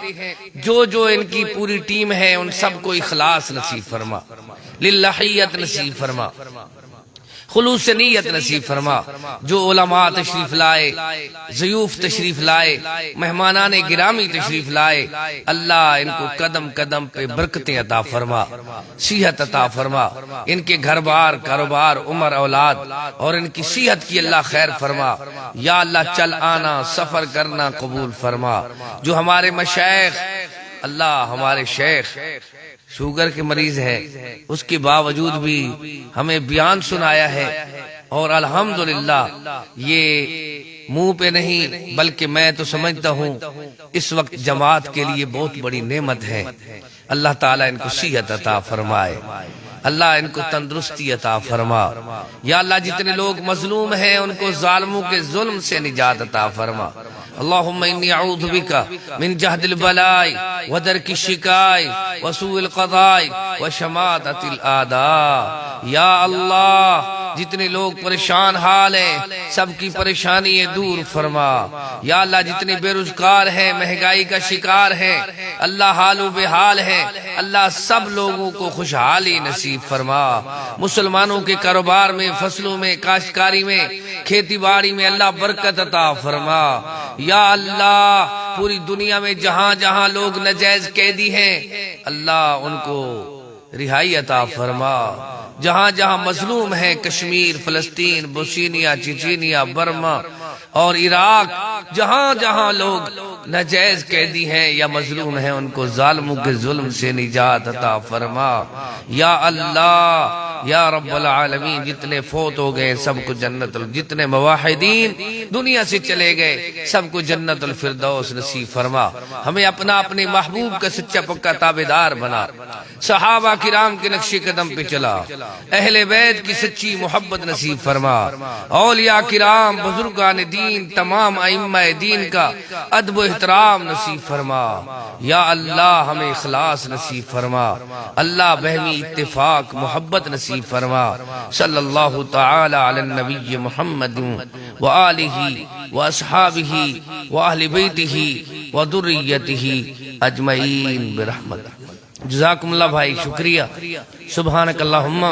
جو ان کی پوری ٹیم ہے ان سب کو اخلاص نصیب فرما، للہیت نصیب فرما، خلوص نیت نصیب فرما۔ جو علماء تشریف لائے، ضیوف تشریف لائے، مہمانان گرامی تشریف لائے، اللہ ان کو قدم قدم پہ برکتیں عطا فرما، صحت عطا فرما، ان کے گھر بار، کاروبار، عمر، اولاد اور ان کی صحت کی اللہ خیر فرما۔ یا اللہ چل آنا، سفر کرنا قبول فرما۔ جو ہمارے مشائخ، اللہ ہمارے شیخ شوگر کے مریض ہے، اس کے باوجود بھی ہمیں بیان سنایا ہے، اور الحمدللہ یہ منہ پہ نہیں بلکہ میں تو سمجھتا ہوں اس وقت جماعت کے لیے بہت بڑی نعمت ہے۔ اللہ تعالیٰ ان کو صحت عطا فرمائے، اللہ ان کو تندرستی عطا فرما۔ یا اللہ جتنے لوگ مظلوم ہیں ان کو ظالموں کے ظلم سے نجات عطا فرما۔ اللہم انی اعوذ بکا من جہد البلاء ودرک الشکاء وسوء القضاء وشماتۃ الاعداء۔ یا اللہ جتنے لوگ پریشان حال ہیں سب کی پریشانی دور فرما۔ یا اللہ جتنے بے روزگار ہیں، مہنگائی کا شکار ہیں، اللہ حال و بحال ہیں، اللہ سب لوگوں کو خوشحالی نصیب فرما۔ مسلمانوں کے کاروبار میں، فصلوں میں، کاشتکاری میں، کھیتی باڑی میں اللہ برکت عطا فرما۔ یا اللہ پوری دنیا میں جہاں جہاں لوگ ناجائز قیدی ہیں اللہ ان کو رہائی عطا فرما۔ جہاں جہاں مظلوم ہیں، کشمیر، فلسطین، بوسنیا، چچینیا، برما اور عراق، جہاں جہاں لوگ ناجائز قیدی ہیں یا مظلوم ہیں ان کو ظالموں کے ظلم سے نجات عطا فرما۔ یا اللہ یا رب العالمین جتنے فوت ہو گئے سب کو جنت، جتنے موحدین دنیا سے چلے گئے سب کو جنت الفردوس نصیب فرما۔ ہمیں اپنا اپنے محبوب کا سچا پکا تابعدار بنا، صحابہ کرام کے نقش قدم پہ چلا، اہل بیت کی سچی محبت نصیب فرما، اولیاء کرام، بزرگان دین، تمام ائمہ دین کا ادب و احترام نصیب فرما۔ یا اللہ ہمیں اخلاص نصیب فرما، اللہ بہمی اتفاق محبت نصیب فرما۔ صلی اللہ تعالی علی النبی محمد وآلہ واصحابہ واہل بیتہ وذریتہ اجمعین برحمتہ۔ جزاکم اللہ بھائی، شکریہ۔ سبحانک اللہم